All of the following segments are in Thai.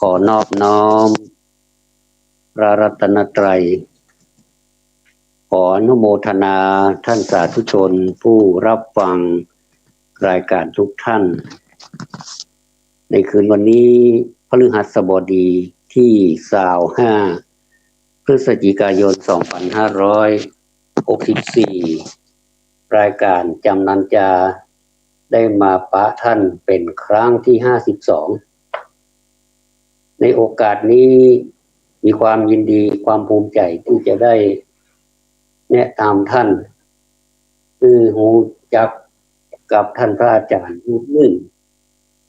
ขอนอบน้อมพระรัตนตรัยขออนุโมทนาท่านสาธุชนผู้รับฟังรายการทุกท่านในคืนวันนี้พฤหัสบดีที่25 พฤศจิกายน 2564รายการจำนันจาได้มาปะท่านเป็นครั้งที่52ในโอกาสนี้มีความยินดีความภูมิใจที่จะได้แนะนำท่านคือรู้จักกับท่านพระอาจารย์รูปหนึ่ง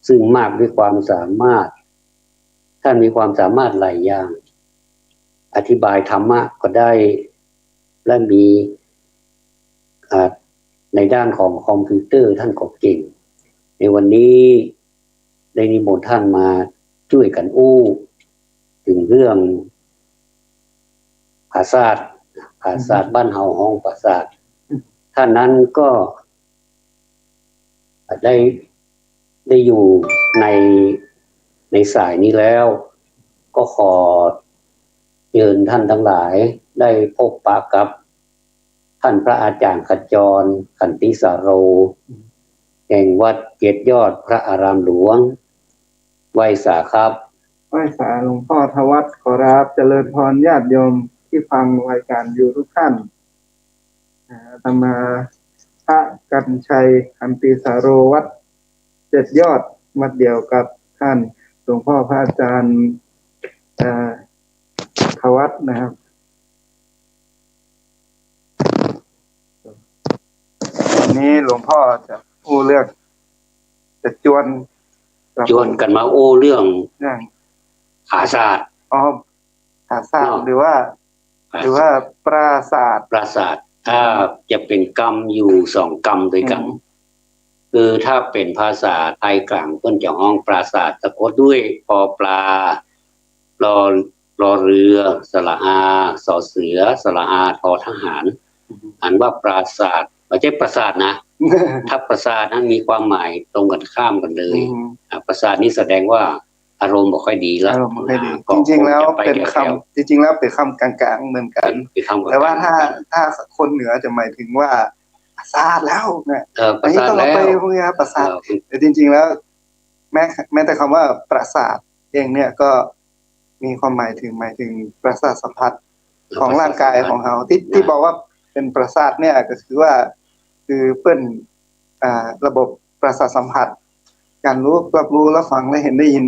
ซึ่งมากด้วยความสามารถท่านมีความสามารถหลายอย่างอธิบายธรรมะก็ได้และมีในด้านของคอมพิวเตอร์ท่านก็เก่งในวันนี้ได้นิมนต์ท่านมาช่วยกันถึงเรื่องภาษาบ้านเฮาห้องภาษาท่านนั้นก็ได้อยู่ในสายนี้แล้วก็ขอเชิญท่านทั้งหลายได้พบปะกับท่านพระอาจารย์ขจรขันติสาโรแห่งวัดเจ็ดยอดพระอารามหลวงไหว้สาครับไหว้สาหลวงพ่อทวัฒน์ขอรับเจริญพรญาติโยมที่ฟังรายการอยู่ทุกท่านอาตมาพระกันชัยขันติสาโรวัดเจ็ดยอดวัดเดียวกับท่านหลวงพ่อพระอาจารย์ทวัฒน์นะครับวันนี้หลวงพ่อจะพูดเรื่องจะจวนกันมาเรื่องภาษาภาษาหรือว่าปราสาทถ้าจะเป็นกรรมอยู่2กรรมด้วยกันคือถ้าเป็นภาษาไทยกลางเพิ่นจะห้องปราสาทสะกดด้วยปอปลารอเรือสระอาสอเสือสระอาทอทหารอ่านว่าปราสาทไม่ใช่ปราสาทนะถ้าปราสาทนั้นมีความหมายตรงกันข้ามกันเลยปราสาทนี้แสดงว่าอารมณ์บ่ค่อยดีแล้วจริงๆแล้วเป็นคำกลางๆเหมือนกันแต่ว่าถ้าคนเหนือจะหมายถึงว่าปราสาทแล้วเนี่ยอันนี้ต้องไปพวกนี้ปราสาทแต่จริงๆแล้วแม้แต่คำว่าปราสาทเองเนี่ยก็มีความหมายถึงประสาทสัมผัสของร่างกายของเราที่บอกว่าเป็นประสาทเนี่ยก็คือว่าคือเปิ้นระบบประสาทสัมผัสการรับรู้และฟังและเห็นได้ยิน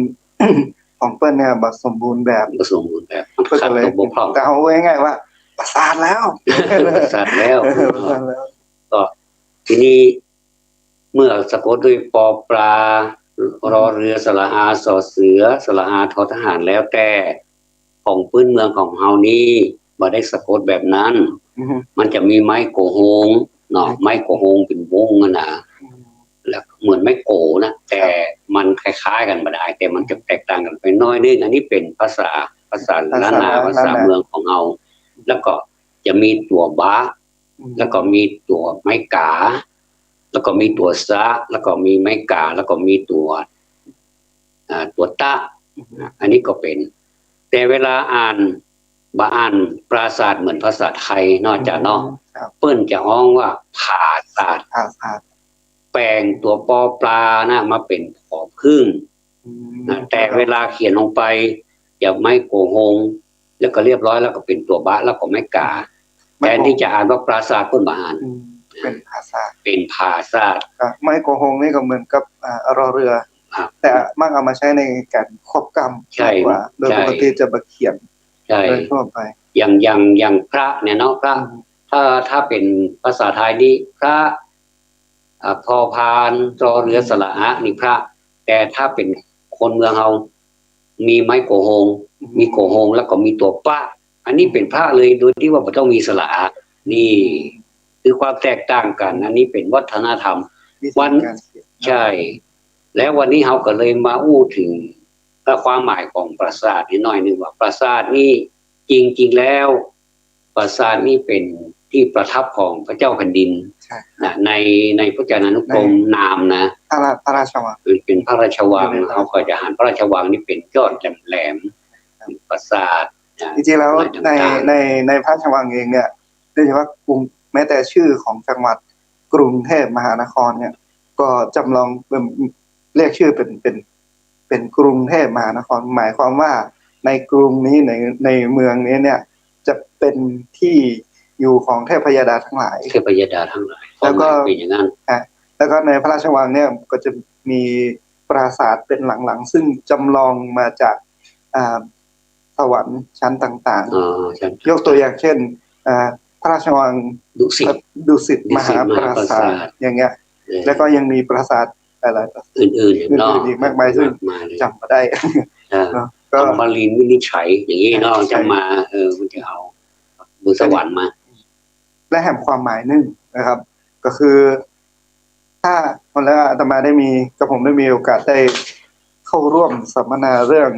ของเปิ้นเนี่ยบ่สมบูรณ์แบบขาดตกบกพร่องแต่เอาง่ายๆว่าประสาทแล้วก็ทีนี้เมื่อสะกดด้วยปอปลารอเรือสระอาสอเสือสระอาทอทหารแล้วแต่ของพื้นเมืองของเฮานี้บ่ได้สะกดแบบนั้นมันจะมีไม้โกโฮงเนาะไม้โกโฮงเป็นวงนะแล้วเหมือนไม้โกนะแต่มันคล้ายๆกันบ่ได้แต่มันจะแตกต่างกันไปน้อยนึงอันนี้เป็นภาษาล้านนาภาษาเมืองของเฮาแล้วก็จะมีตัวบะแล้วก็มีตัวไม้กาแล้วก็มีตัวซะแล้วก็มีไม้กาแล้วก็มีตัวตะอันนี้ก็เป็นแต่เวลาอ่านปราสาทเหมือนภาษาไทยนอกจากเนาะเปิ้นจะฮ้องว่าผาศาสตร์แปลงตัวปอปลานะมาเป็นผอพึ่งแต่เวลาเขียนลงไปอย่าไม่โกหงแล้วก็เรียบร้อยแล้วก็เป็นตัวบะแล้วก็ไม่กาแทนที่จะอ่านว่าปราสาทเปิ้นบ่อ่านเป็นภาษาไม่โกหงนี่ก็เหมือนกับรอเรือแต่มักเอามาใช้ในการควบกรรมกว่าโดยปกติจะบ่เขียนโดยทั่วไปอย่างพระเนี่ยเนาะพระถ้าเป็นภาษาไทยนี่พระพอพานรอเรือสระอานี่พระแต่ถ้าเป็นคนเมืองเฮามีไม้โกหงมีโกหงแล้วก็มีตัวปะอันนี้เป็นพระเลยโดยที่ว่าบ่ต้องมีสระอานี่คือความแตกต่างกันอันนี้เป็นวัฒนธรรมใช่แล้ววันนี้เฮาก็เลยมาถึงความหมายของปราสาทนิดหน่อยนึงว่าปราสาทนี่จริงๆแล้วปราสาทนี่เป็น ที่ประทับของพระเจ้าแผ่นดิน ใช่ นะในพระจานานุกรมนามนะ พระราชวัง เป็นพระราชวังเขาก็จะหันพระราชวังนี่เป็นยอดแหลมๆปราสาท จริงๆแล้วในพระราชวังเองเนี่ยโดยเฉพาะกรุงแม้แต่ชื่อของจังหวัดกรุงเทพมหานครเนี่ยก็จำลองเรียกชื่อเป็นกรุงเทพมหานครหมายความว่าในกรุงนี้ในเมืองนี้เนี่ยจะเป็นที่อยู่ของเทพยดาทั้งหลายแล้วก็เป็นอย่างนั้นแล้วก็ในพระราชวังเนี่ยก็จะมีปราสาทเป็นหลังๆซึ่งจำลองมาจากสวรรค์ชั้นต่างๆยกตัวอย่างเช่นพระราชวังดุสิตมหาปราสาทอย่างเงี้ยแล้วก็ยังมีปราสาทอะไรอื่นๆอีกมากมายซึ่งจำมาได้ก็มาลินวินิจฉัยอย่างนี้เนาะจะมามันจะเอาบนสวรรค์มาและแห่งความหมายหนึ่งนะครับก็คือถ้าวันแล้วอาตมาได้มีกับผมได้มีโอกาสได้เข้าร่วมสัมมนาเรื่อง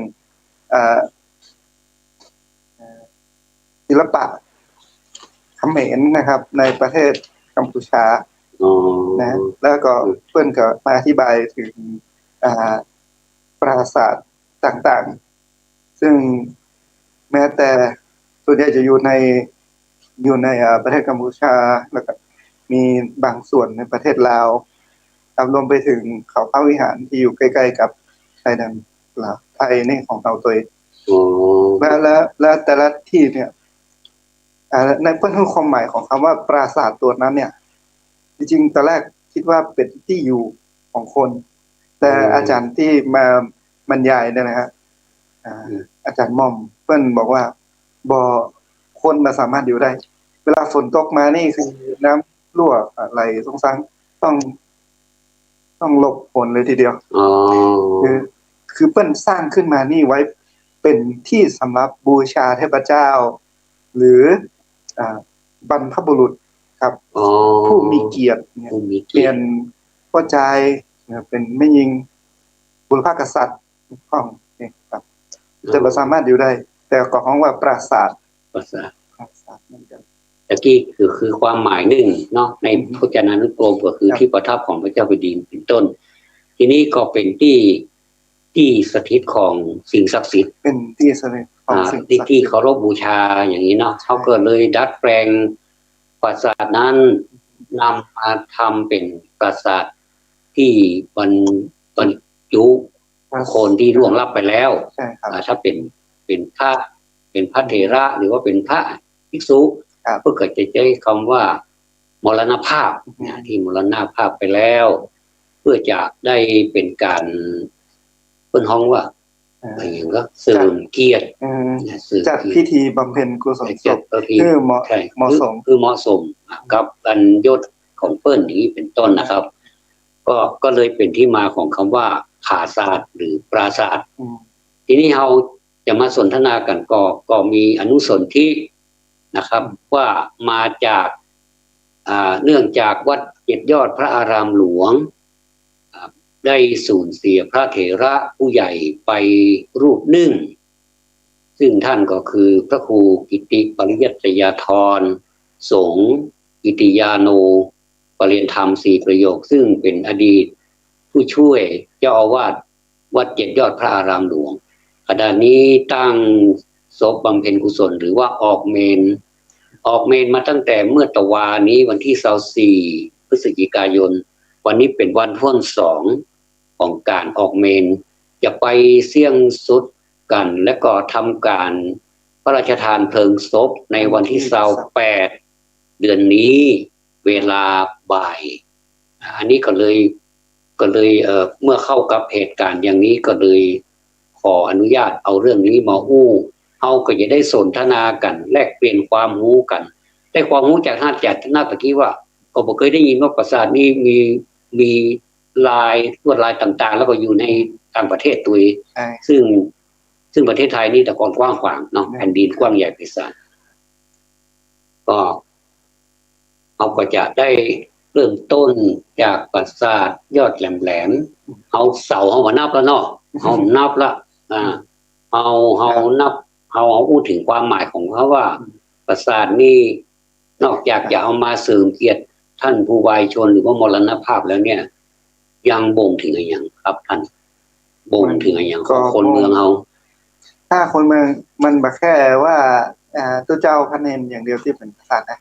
ศิลปะเขมรนะครับในประเทศกัมพูชานะแล้วก็เพื่อนก็มาอธิบายถึงปราสาทต่างๆซึ่งแม้แต่ส่วนใหญ่จะอยู่ในประเทศกัมพูชาแล้วก็มีบางส่วนในประเทศลาวรวมไปถึงเขาพระวิหารที่อยู่ใกล้ๆกับชายแดนลาวไทยนี่ของเราตัวเองและแต่ละที่เนี่ยในเพื่อนความหมายของคำว่าปราสาทตัวนั้นเนี่ยจริงๆตอนแรกคิดว่าเป็นที่อยู่ของคนแต่อาจารย์ที่มาบรรยายเนี่ยนะฮะอาจารย์ม่อมเพื่อนบอกว่าคนมาสามารถอยู่ได้เวลาฝนตกมานี่คือน้ำรั่วอะไรต้องหลบฝนเลยทีเดียวคือเปิ้นสร้างขึ้นมานี่ไว้เป็นที่สำหรับบูชาเทพเจ้าหรือบรรพบุรุษครับผู้มีเกียรติเป็นพ่อใจเป็นแม่ยิงบุรพกษัตริย์ของนี่ครับจะสามารถอยู่ได้แต่ก็ของว่าปราสาทเหมือนกันตะกี้คือความหมายหนึ่งเนาะในพจนานุกรมก็คือที่ประทับของพระเจ้าแผ่นดินเป็นต้นทีนี้ก็เป็นที่สถิตของสิ่งศักดิ์สิทธิ์เป็นที่สถิตของสิ่งศักดิ์สิทธิ์ที่เคารพบูชาอย่างนี้เนาะเขาก็เลยดัดแปลงปราสาทนั้นนำมาทำเป็นปราสาทที่บรรจุคนที่ล่วงลับไปแล้วถ้าเป็นพระเถระหรือว่าเป็นพระภิกษุเพื่อจะใช้คำว่ามรณภาพที่มรณภาพไปแล้วเพื่อจะได้เป็นการเป็นห้องว่าอย่างก็เสริมเกียรติจัดพิธีบำเพ็ญกุศลศพคือเหมาะสมกับอันยศของเปิ้ลนี้เป็นต้นนะครับก็เลยเป็นที่มาของคำว่าปราสาทหรือปราสาททีนี้เราจะมาสนทนากันก็มีอนุสนธินะครับว่ามาจากเนื่องจากวัดเจ็ดยอดพระอารามหลวงได้สูญเสียพระเถระผู้ใหญ่ไปรูปหนึ่งซึ่งท่านก็คือพระครูกิติปริยัตยาธรสงฆ์กิติยาโนปรริยธรรม4ประโยคซึ่งเป็นอดีตผู้ช่วยเจ้าอาวาสวัดเจ็ดยอดพระอารามหลวงขณะนี้ตั้งศพบำเพ็ญกุศลหรือว่าออกเมนมาตั้งแต่เมื่อตะวานี้วันที่24พฤศจิกายนวันนี้เป็นวันที่2ของการออกเมนจะไปเสี่ยงสุดกันและก็ทำการพระราชทานเพลิงศพในวันที่28เดือนนี้เวลาบ่ายอันนี้ก็เลยเมื่อเข้ากับเหตุการณ์อย่างนี้ก็เลยขออนุญาตเอาเรื่องนี้มาอู้เฮาก็จะได้สนทนากันแลกเปลี่ยนความรู้กันได้ความรู้จากท่านจากหน้าตะกี้ว่าก็บ่เคยได้ยินว่าปราสาทนี้มีลายลวดลายต่างๆแล้วก็อยู่ในต่างประเทศตัวซึ่งประเทศไทยนี่แต่ก่อนกว้างขวางเนาะแผ่นดินกว้างใหญ่ไพศาลก็เราก็จะได้เริ่มต้นจากปราสาทยอดแหลมๆเอาเสาเอามานับแล้วเนาะเอานับละเอานับเอาพูดถึงความหมายของเขาว่าปราสาทนี่ นอกจากจะเอามาเสริมเกียรติท่านผู้วายชนหรือว่ามรณภาพแล้วเนี่ยยังบ่งถึงอะไรอย่างครับท่านบ่งถึงอะไรอย่างของคนเมืองเราถ้าคนเมืองมันแบบแค่ว่าตู้เจ้าพระเนนอย่างเดียวที่เป็นปราสาทนะ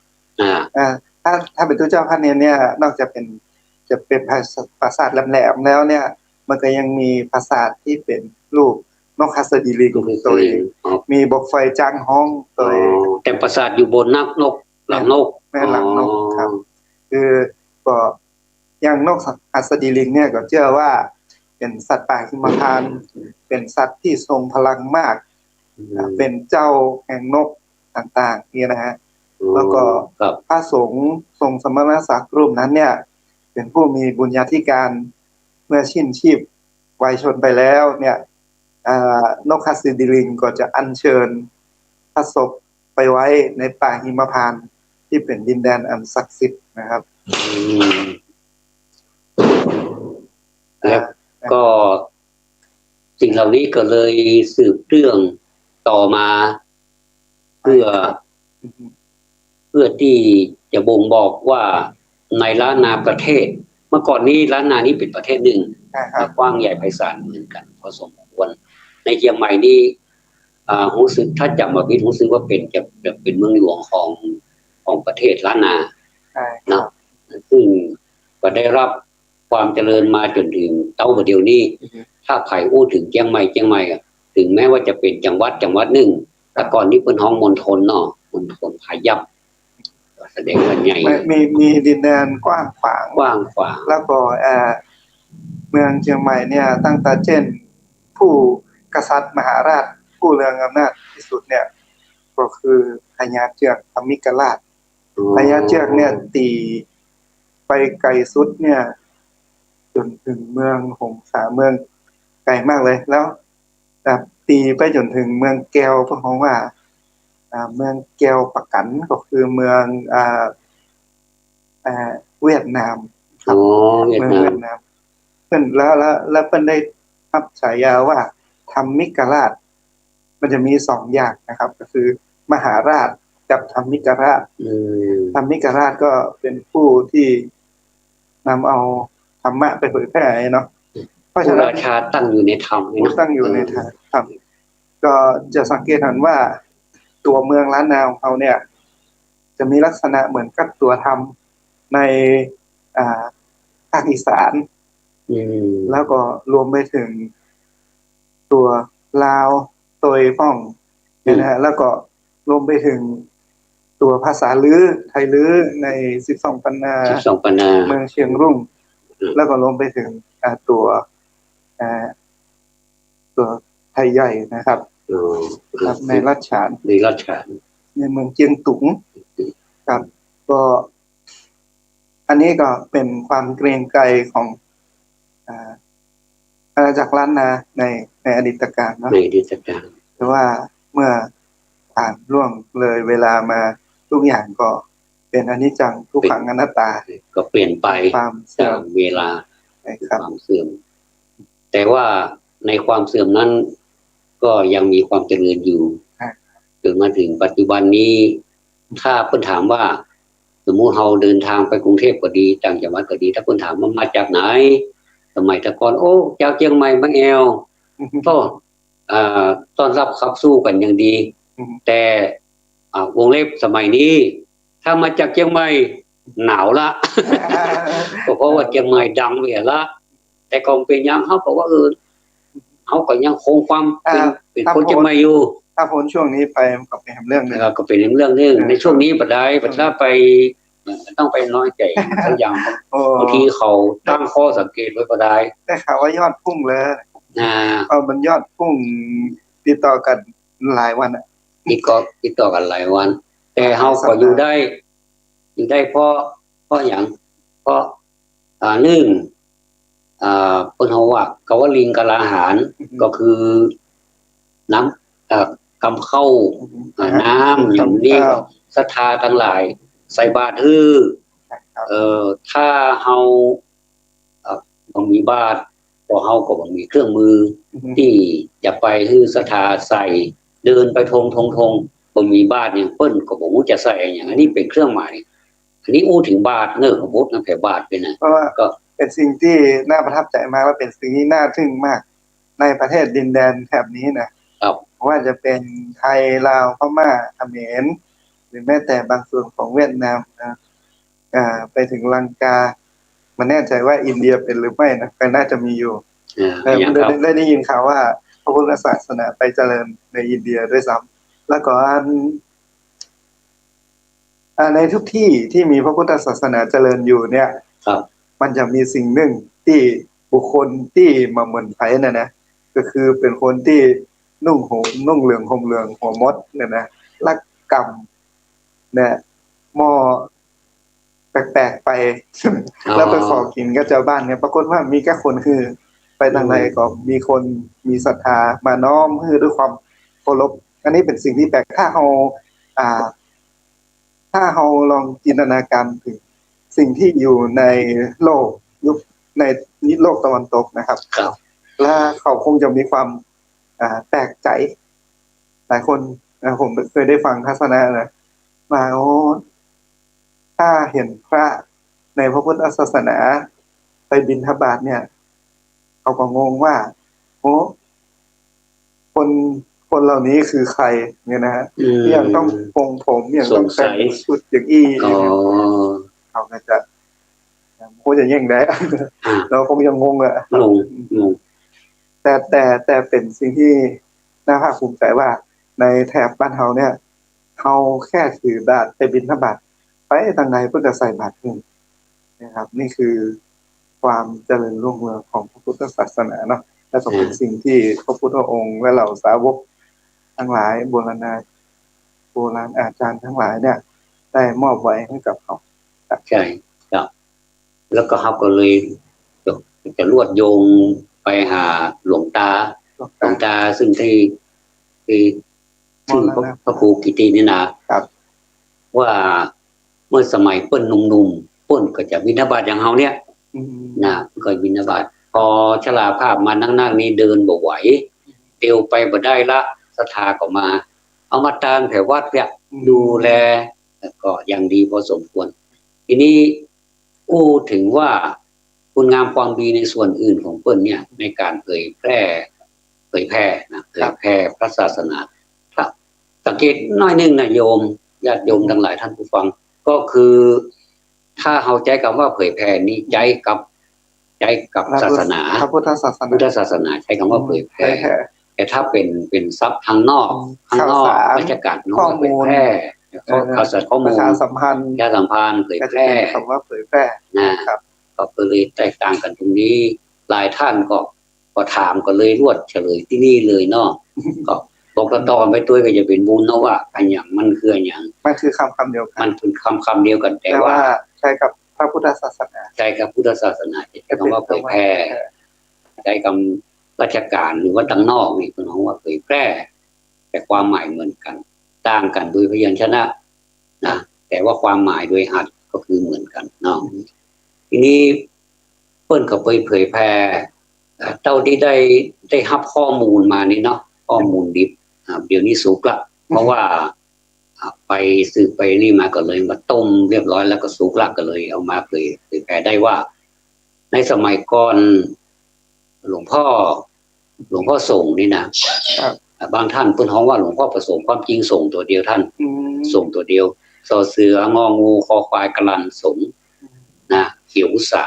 ถ้าเป็นตู้เจ้าพระเนนเนี่ยนอกจากจะเป็นปราสาทแหลมๆแล้วเนี่ยมันก็ยังมีปราสาทที่เป็นรูปนกฮัสดีลิงตัวเองมีบกไฟจ้างห้องตัวเองแต่ปราสาทอยู่บนนักนกหลังนกแม่หลังนกครับคือก็อย่างนกฮัสดีลิงเนี่ยก็เชื่อว่าเป็นสัตว์ป่าหิมพานต์เป็นสัตว์ที่ทรงพลังมากเป็นเจ้าแห่งนกต่างๆนี่นะฮะแล้วก็พระสงฆ์ทรงสมณศักดิ์รูปนั้นเนี่ยเป็นผู้มีบุญญาธิการเมื่อสิ้นชีพวัยชนไปแล้วเนี่ยนกฮัสดีลิงก็จะอัญเชิญพระศพไปไว้ในป่าหิมพานต์ที่เป็นดินแดนอันศักดิ์สิทธิ์นะครับแล้วก็สิ่งเหล่านี้ก็เลยสืบเรื่องต่อมาเพื่อที่จะบ่งบอกว่าในล้านนาประเทศเมื่อก่อนนี้ล้านนานี้เป็นประเทศหนึ่งกว้างใหญ่ไพศาลเหมือนกันพอสมควรในเชียงใหม่นี่รู้สึกถ้าจำมาพิรู้สึกว่าจะเป็นเมืองหลวงของประเทศล้านนาเนาะซึ่งก็ได้รับความเจริญมาจนถึงเต้าเดียวนี้ถ้าใครอู้ถึงเชียงใหม่ถึงแม้ว่าจะเป็นจังหวัดหนึ่งแต่ก่อนนี้เป็นห้องมณฑลเนาะมณฑลพายัพแสดงว่าใหญ่มีดินแดนกว้างขวางแล้วก็เมืองเชียงใหม่เนี่ยตั้งแต่เช่นผู้กษัตริย์มหาราชผู้เรืองอำนาจที่สุดเนี่ยก็คือพญาเจือกธรรมิกราชพญาเจือกเนี่ยตีไปไกลสุดเนี่ยจนถึงเมืองหงสาเมืองไกลมากเลยแล้วตีไปจนถึงเมืองแก้วเพราะว่าเมืองแก้วปะกันก็คือเมืองเวียดนามครับเมืองเวียดนามเพิ่นแล้วเพิ่นได้รับฉายาว่าธรรมิกราชมันจะมี2อย่างนะครับก็คือมหาราชกับธรรมิกราชธรรมิกราชก็เป็นผู้ที่นำเอาธรรมะไปเผยแพร่เนาะเพราะฉะนั้นราชาตั้งอยู่ในธรรมตั้งอยู่ในธรรมก็จะสังเกตเห็นว่าตัวเมืองล้านนาของเขาเนี่ยจะมีลักษณะเหมือนกับตัวธรรมในภาคอีสานแล้วก็รวมไปถึงตัวลาวตัวฟ่องนะฮะแล้วก็รวมไปถึงตัวภาษาลื้อไทยลื้อใน12 ปันนาเมืองเชียงรุ่งแล้วก็รวมไปถึงตัวไทยใหญ่นะครับในรัชฉานในเมืองเจียงตุงครับก็อันนี้ก็เป็นความเกรียงไกรของอาณาจักรล้านนาในอดีตการเนาะในอดีตการแต่ว่าเมื่อผ่านล่วงเลยเวลามาทุกอย่างก็เป็นอนิจจังทุกขังอนัตตาก็เปลี่ยนไปตามเวลาความเสื่อมแต่ว่าในความเสื่อมนั้นก็ยังมีความเจริญอยู่จนมาถึงปัจจุบันนี้ถ้าเพิ่นถามว่าสมมุติเราเดินทางไปกรุงเทพก็ดีต่างจังหวัดก็ดีถ้าเพิ่นถามว่ามาจากไหนสมัยแต่ก่อนโอ้จากเชียงใหม่บางแอวก็ต้อนรับขับสู้กันอย่างดีแต่วงเล็บสมัยนี้ถ้ามาจากเชียงใหม่หนาวละก็เพราะว่าเชียงใหม่ดังไปละแต่ก็เป็นยังเขาบอกว่าเขาก็ยังคงความเป็นคนเชียงใหม่อยู่ถ้าพ้นช่วงนี้ไปก็เป็นเรื่องนึงก็เป็นเรื่องนึงในช่วงนี้บัดใดบัดถ้าไปต้องไปน้อยใจสักอย่างบางทีเขาตั้งข้อสังเกตไว้ก็ได้ได้ข่าวว่ายอดพุ่งเลยมันยอดพุ่งติดต่อกันหลายวันติดต่อกันหลายวันแต่เฮาก็อยู่ได้เพราะอย่างเพราะหนึ่งเพิ่นเฮาว่ากวลิงกลาหารก็คือน้ำกำเข้าน้ำอย่างนี้ศรัทธาทั้งหลายใส่บาตรถ้าเฮาบ่มีบาตรก็เฮาก็บ่มีเครื่องมือที่จะไปศรัทธาใส่เดินไปทง บ่มีบาทอย่างเปิ้นก็บ่รู้จะใส่อย่างอันนี้เป็นเครื่องหมายอันนี้อู้ถึงบาทเนอะของพุทธนะแผ่บาทเป็นนะ เพราะว่า ก็ เป็นสิ่งที่น่าประทับใจมากและเป็นสิ่งที่น่าทึ่งมากในประเทศดินแดนแถบนี้นะครับ ว่าจะเป็นไทยลาวพม่าเขมรหรือแม้แต่บางส่วนของเวียดนามนะไปถึงลังกามันแน่ใจว่าอินเดียเป็นหรือไม่นะก็น่าจะมีอยู่อย่างครับ ได้ยินข่าวว่าพระพุทธศาสนาไปเจริญในอินเดียด้วยซ้ำแล้วก็ในทุกที่ที่มีพระพุทธศาสนาเจริญอยู่เนี่ย ครับ มันจะมีสิ่งหนึ่งที่บุคคลที่มาเหมือนไผนะก็คือเป็นคนที่นุ่งเหลืองห่มเหลืองหัวมดเนี่ยนะลักกรรมเนี่ยหม้อแปลกๆไป แล้วไปขอกินกับเจ้าบ้านเนี่ยปรากฏว่ามีแค่คนคือ ไปทางใดก็มีคนมีศรัทธามาน้อมด้วยความเคารพอันนี้เป็นสิ่งที่แปลกถ้าเราลองจินตนาการถึงสิ่งที่อยู่ในโลกยุคในโลกตะวันตกนะครับ ครับ และเขาคงจะมีความแปลกใจหลายคนผมเคยได้ฟังทัศนะนะมาถ้าเห็นพระในพระพุทธศาสนาไปบิณฑบาตเนี่ยเขาก็งงว่าคนเหล่านี้คือใครเนี่ยนะฮะอย่างต้องปรงผมอย่างต้องแต่งชุดอย่างเขาก็จะคงจะแย่งได้เราคงยังงงอ่ะงงแต่เป็นสิ่งที่น่าภาคภูมิใจว่าในแถบบ้านเฮาเนี่ยเขาแค่ถือบาตรไปบิณฑบาตไปทางไหนเพื่อจะใส่บาตรขึ้นนะครับนี่คือความเจริญรุ่งเรืองของพระพุทธศาสนาเนาะและก็เป็นสิ่งที่พระพุทธองค์และเหล่าสาวกทั้งหลายโบราณอาจารย์ทั้งหลายเนี่ยได้มอบไว้ให้กับเขาใช่ครับแล้วก็เขาก็เลยจะลวดโยงไปหาหลวงตาซึ่งที่พระครูกิตินี่นะครับว่าเมื่อสมัยเปิ้นหนุ่มๆเปิ้นก็จะบิณฑบาตอย่างเฮาเนี่ยนะก็บิณฑบาตพอชราภาพมานั่งๆนี้เดินบ่ไหวเตียวไปบ่ได้ละศรัทธาก็มาเอามาตั้งแถววัดเนี่ยดูแลก็อย่างดีพอสมควรทีนี้อู้ถึงว่าคุณงามความดีในส่วนอื่นของเปิ้นเนี่ยในการเผยแพร่นะเผยแพร่พระศาสนาครับสังเกตน้อยนึงนะโยมญาติโยมทั้งหลายท่านผู้ฟังก็คือถ้าเอาใจกับว่าเผยแพร่นี้ใจกับศาสนาพุทธศาสนาใช้คำว่าเผยแพร่แต่ถ้าเป็นทรัพย์ทางนอกราชการนอกเผยแพร่ข่าวสารข้อมูลประชาสัมพันธ์เผยแพร่คำว่าเผยแพร่นะครับก็เลยแตกต่างกันตรงนี้หลายท่านก็ถามก็เลยรวดเฉลยที่นี่เลยเนาะก็บอกต่อไปตัวก็จะเป็นบุญเนาะว่าอันอย่างมันคืออันอย่างมันคือคำเดียวกันมันเป็นคำเดียวกันแต่ว่าใช้กับพระพุทธศาสนาใช้กับพุทธศาสนาใช้คำว่าเผยแพร่ใช้คำราชการหรือว่าตั้งนอกนี่คือคำว่าเผยแพร่แต่ความหมายเหมือนกันต่างกันโดยพยัญชนะนะแต่ว่าความหมายโดยอัดก็คือเหมือนกันเนาะทีนี้เปิ้นก็เผยแพร่เท่าที่ได้รับข้อมูลมานี่เนาะข้อมูลดิบเดี๋ยวนี้สุกละเพราะว่าไปสืบไปนี่มาก็เลยมาต้มเรียบร้อยแล้วก็สุกละก็เลยเอามาเผยแพร่ได้ว่าในสมัยก่อนหลวงพ่อส่งนี่นะบางท่านเพิ่นฮ้องว่าหลวงพ่อประสงค์ความจริงส่งตัวเดียวท่านส่งตัวเดียวสอเสืององูคอควายกลันสงนะเขียวอุษา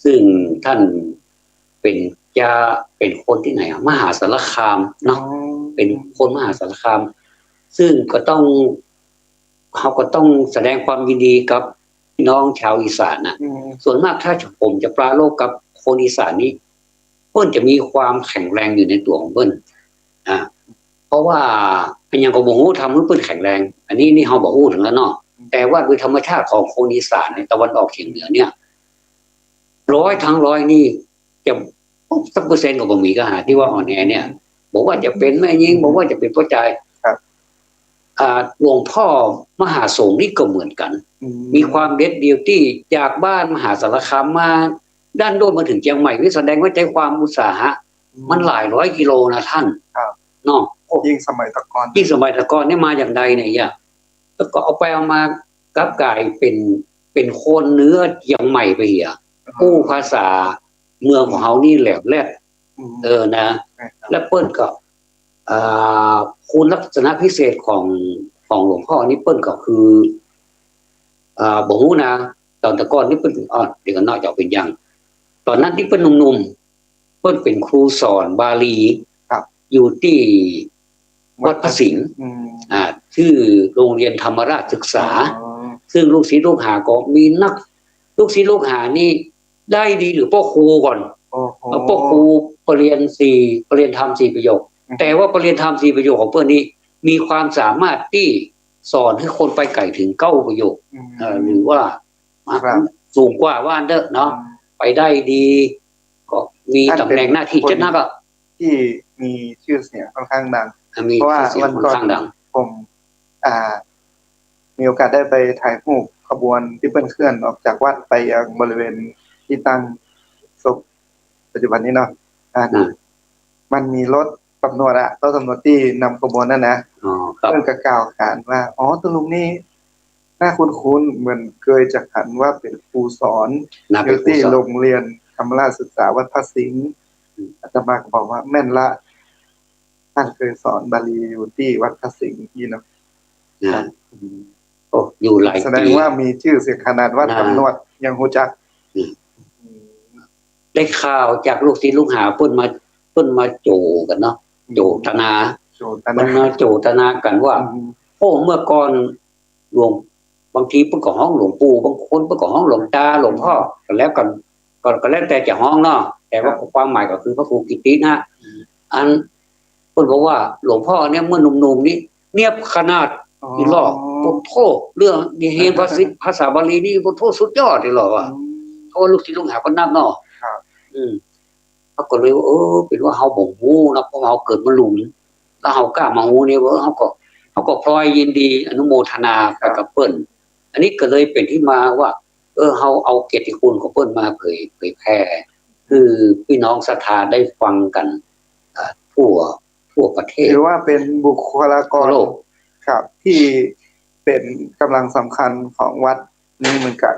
ซึ่งท่านเป็นคนที่ไหนมหาสารคามเนาะเป็นคนมหาสารคามซึ่งเขาก็ต้องแสดงความยินดีกับพี่น้องชาวอีสานนะส่วนมากถ้าผมจะปราโลกกับคนอีสานนี้เพิ่นจะมีความแข็งแรงอยู่ในตัวของเพิ่นเพราะว่าเป็นอย่างกบงูทำให้เพิ่นแข็งแรงอันนี้เราบอกอู้ถึงแล้วเนาะแต่ว่าโดยธรรมชาติของคนอีสานในตะวันออกเฉียงเหนือเนี่ย100 นี่จะสักเปอร์เซ็นต์ก็บ่มีก็หาที่ว่าอ่อนแอเนี่ยบอกว่าจะเป็นแม่ยิงบอกว่าจะเป็นพ่อใจหลวงพ่อมหาสงฆ์นี่ก็เหมือนกันมีความเด็ดเดียวที่จากบ้านมหาสารคามมาด้านโน้นมาถึงเชียงใหม่นี่แสดงว่าใจความอุตสาหะมันหลายร้อยกิโลนะท่านเนาะ ยิ่งสมัยตะกอน ยิ่งสมัยตะกอนนี่มาอย่างใดเนี่ยแล้วก็เอาไปเอามากลับกลายเป็นโคนเนื้ออย่างใหม่ไปเหียกู้ภาษาเมืองของเฮานี่แหลมแรกนะและเปิ้นก็คุณลักษณะพิเศษของหลวงพ่อนี่เปิ้นก็คือบ่ฮู้นะตอนตะก่อนนี่เปิ้นเดี๋ยวก็นอกจากเป็นยังตอนนั้นที่เปิ้นหนุ่มๆเปิ้นเป็นครูสอนบาลีอยู่ที่วัดพระสิงห์ชื่อโรงเรียนธรรมราชศึกษาซึ่งลูกศิษย์ลูกหาก็มีนักลูกศิษย์ลูกหานี่ได้ดีหรือพ่อครูก่อนพ่อครูปรริญญา4ปรริญญาธรรม4ประโยคแต่ว่าปรริญญาธรรม4ประโยคของเปิ้นนี้มีความสามารถที่สอนให้คนไปไกลถึง9ประโยคหรือว่าสูงกว่าว่าเด้อเนาะไปได้ดีก็มีตำแหน่งหน้าที่จะนักที่มีชื่อเสียงค่อนข้างดังเพราะว่าวันก่อนผมมีโอกาสได้ไปถ่ายรูปขบวนที่เปิ้นเคลื่อนออกจากวัดไปยังบริเวณที่ตั้งศพปัจจุบันนี้เนาะมันมีรถตำรวจรถตำรวจที่นำขบวนนั่นนะเพื่อนก็กล่าวขานว่าตัวลุงนี่น่าคุ้นๆเหมือนเคยจะหันว่าเป็นครูสอนอยู่ที่โรงเรียนธรรมราชศึกษาวัดพระสิงห์อาตมาก็บอกว่าแม่นละท่านเคยสอนบาลีอยู่ที่วัดพระสิงห์ที่เนาะอยู่หลายปีแสดงว่ามีชื่อเสียงขนาดว่าตำรวจยังรู้จักได้ข่าวจากลูกศิษย์ลูกหาเพิ่นมาโจกันเนาะโจตนามาโจตนากันว่าเมื่อก่อนหลวงบางทีเพิ่นก็ห้องหลวงปู่บางคนเพิ่นก็ห้องหลวงตาหลวงพ่อกันแล้วกันก็แล้วแต่จะห้องเนาะแต่ว่าความหมายก็คือพระครูกิตินะอันเพิ่นบอกว่าหลวงพ่อเนี่ยเมื่อหนุ่มๆนี้เนียบขนาดอีหลอกพุทโธเรื่องนี่เห็นภาษาบาลีนี่พุทโธสุดยอดอีหลอกอ่ะเพราะว่าลูกศิษย์ลูกหาก็นับเนาะเขาก็เลยเป็นว่าเฮาบ่ฮู้นะเพราะเฮาเกิดมาหลุมแล้วเฮากล้ามาฮู้นี่เฮาก็พลอยยินดีอนุโมทนากับเปิ้นอันนี้ก็เลยเป็นที่มาว่าเฮาเอาเกียรติคุณของเปิ้นมาเผยแพร่คือพี่น้องศรัทธาได้ฟังกันทั่วประเทศถือว่าเป็นบุคลากรครับที่เป็นกำลังสำคัญของวัดนี้เหมือนกัน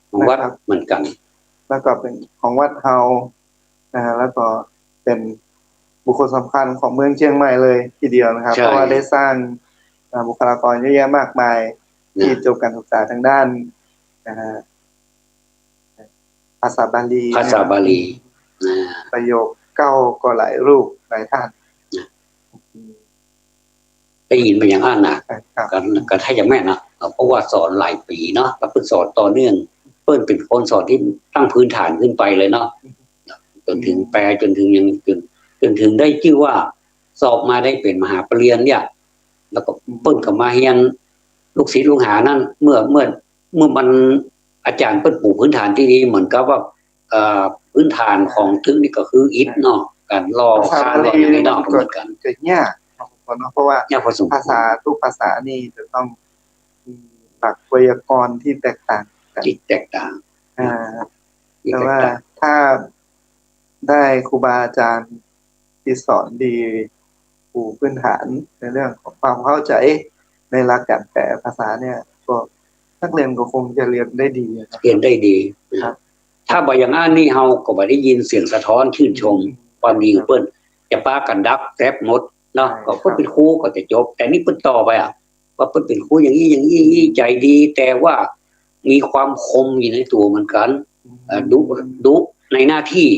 ของวัดเหมือนกันแล้วก็เป็นของวัดเฮาแล้วก็เป็นบุคคลสำคัญของเมืองเชียงใหม่เลยทีเดียวนะครับเพราะว่าได้สร้างบุคลากรเยอะแยะมากมายที่จบการศึกษาทางด้านภาษาบาลีประโยค9ก็หลายรูปหลายท่านได้ยินมาอย่างนะกันถ้าอย่างแม่นะเพราะว่าสอนหลายปีเนาะแล้วเพิ่นสอนต่อเนื่องเปิ้นเป็นคนสอนที่ตั้งพื้นฐานขึ้นไปเลยเนาะจนถึงแปลจนถึงยังจนถึงได้ชื่อว่าสอบมาได้เป็นมหาปรริญญาเนี่ยแล้วก็เปิ้นก็มาเรียนลูกศิษย์ลูกหานั่นเมื่อมันอาจารย์เปิ้นปูพื้นฐานที่ดีเหมือนกับว่าพื้นฐานของทึกนี่ก็คืออิฐเนาะการรอค่ารออย่างนี้เนาะเหมือนกันเกิดยากเพราะว่าภาษาทุกภาษานี่จะต้องมีหลักไวยากรณ์ที่แตกต่างกันแต่ว่าถ้าได้ครูบาอาจารย์ที่สอนดีปูพื้นฐานในเรื่องของความเข้าใจในหลักการแปลภาษาเนี่ยก็นักเรียนก็คงจะเรียนได้ดีเรียนได้ดีครับถ้าบ่อย่างนั้นนี่เฮาก็บ่ได้ยินเสียงสะท้อนชื่นชมความดีของเพิ่นจะป้ากันดักแทบหมดเนาะก็เพิ่นเป็นครูก็จะจบแต่นี่เพิ่นต่อไปว่าเพิ่นเป็นครูอย่างนี้ใจดีแต่ว่ามีความคมอยู่ในตัวเหมือนกันดุในหน้าที่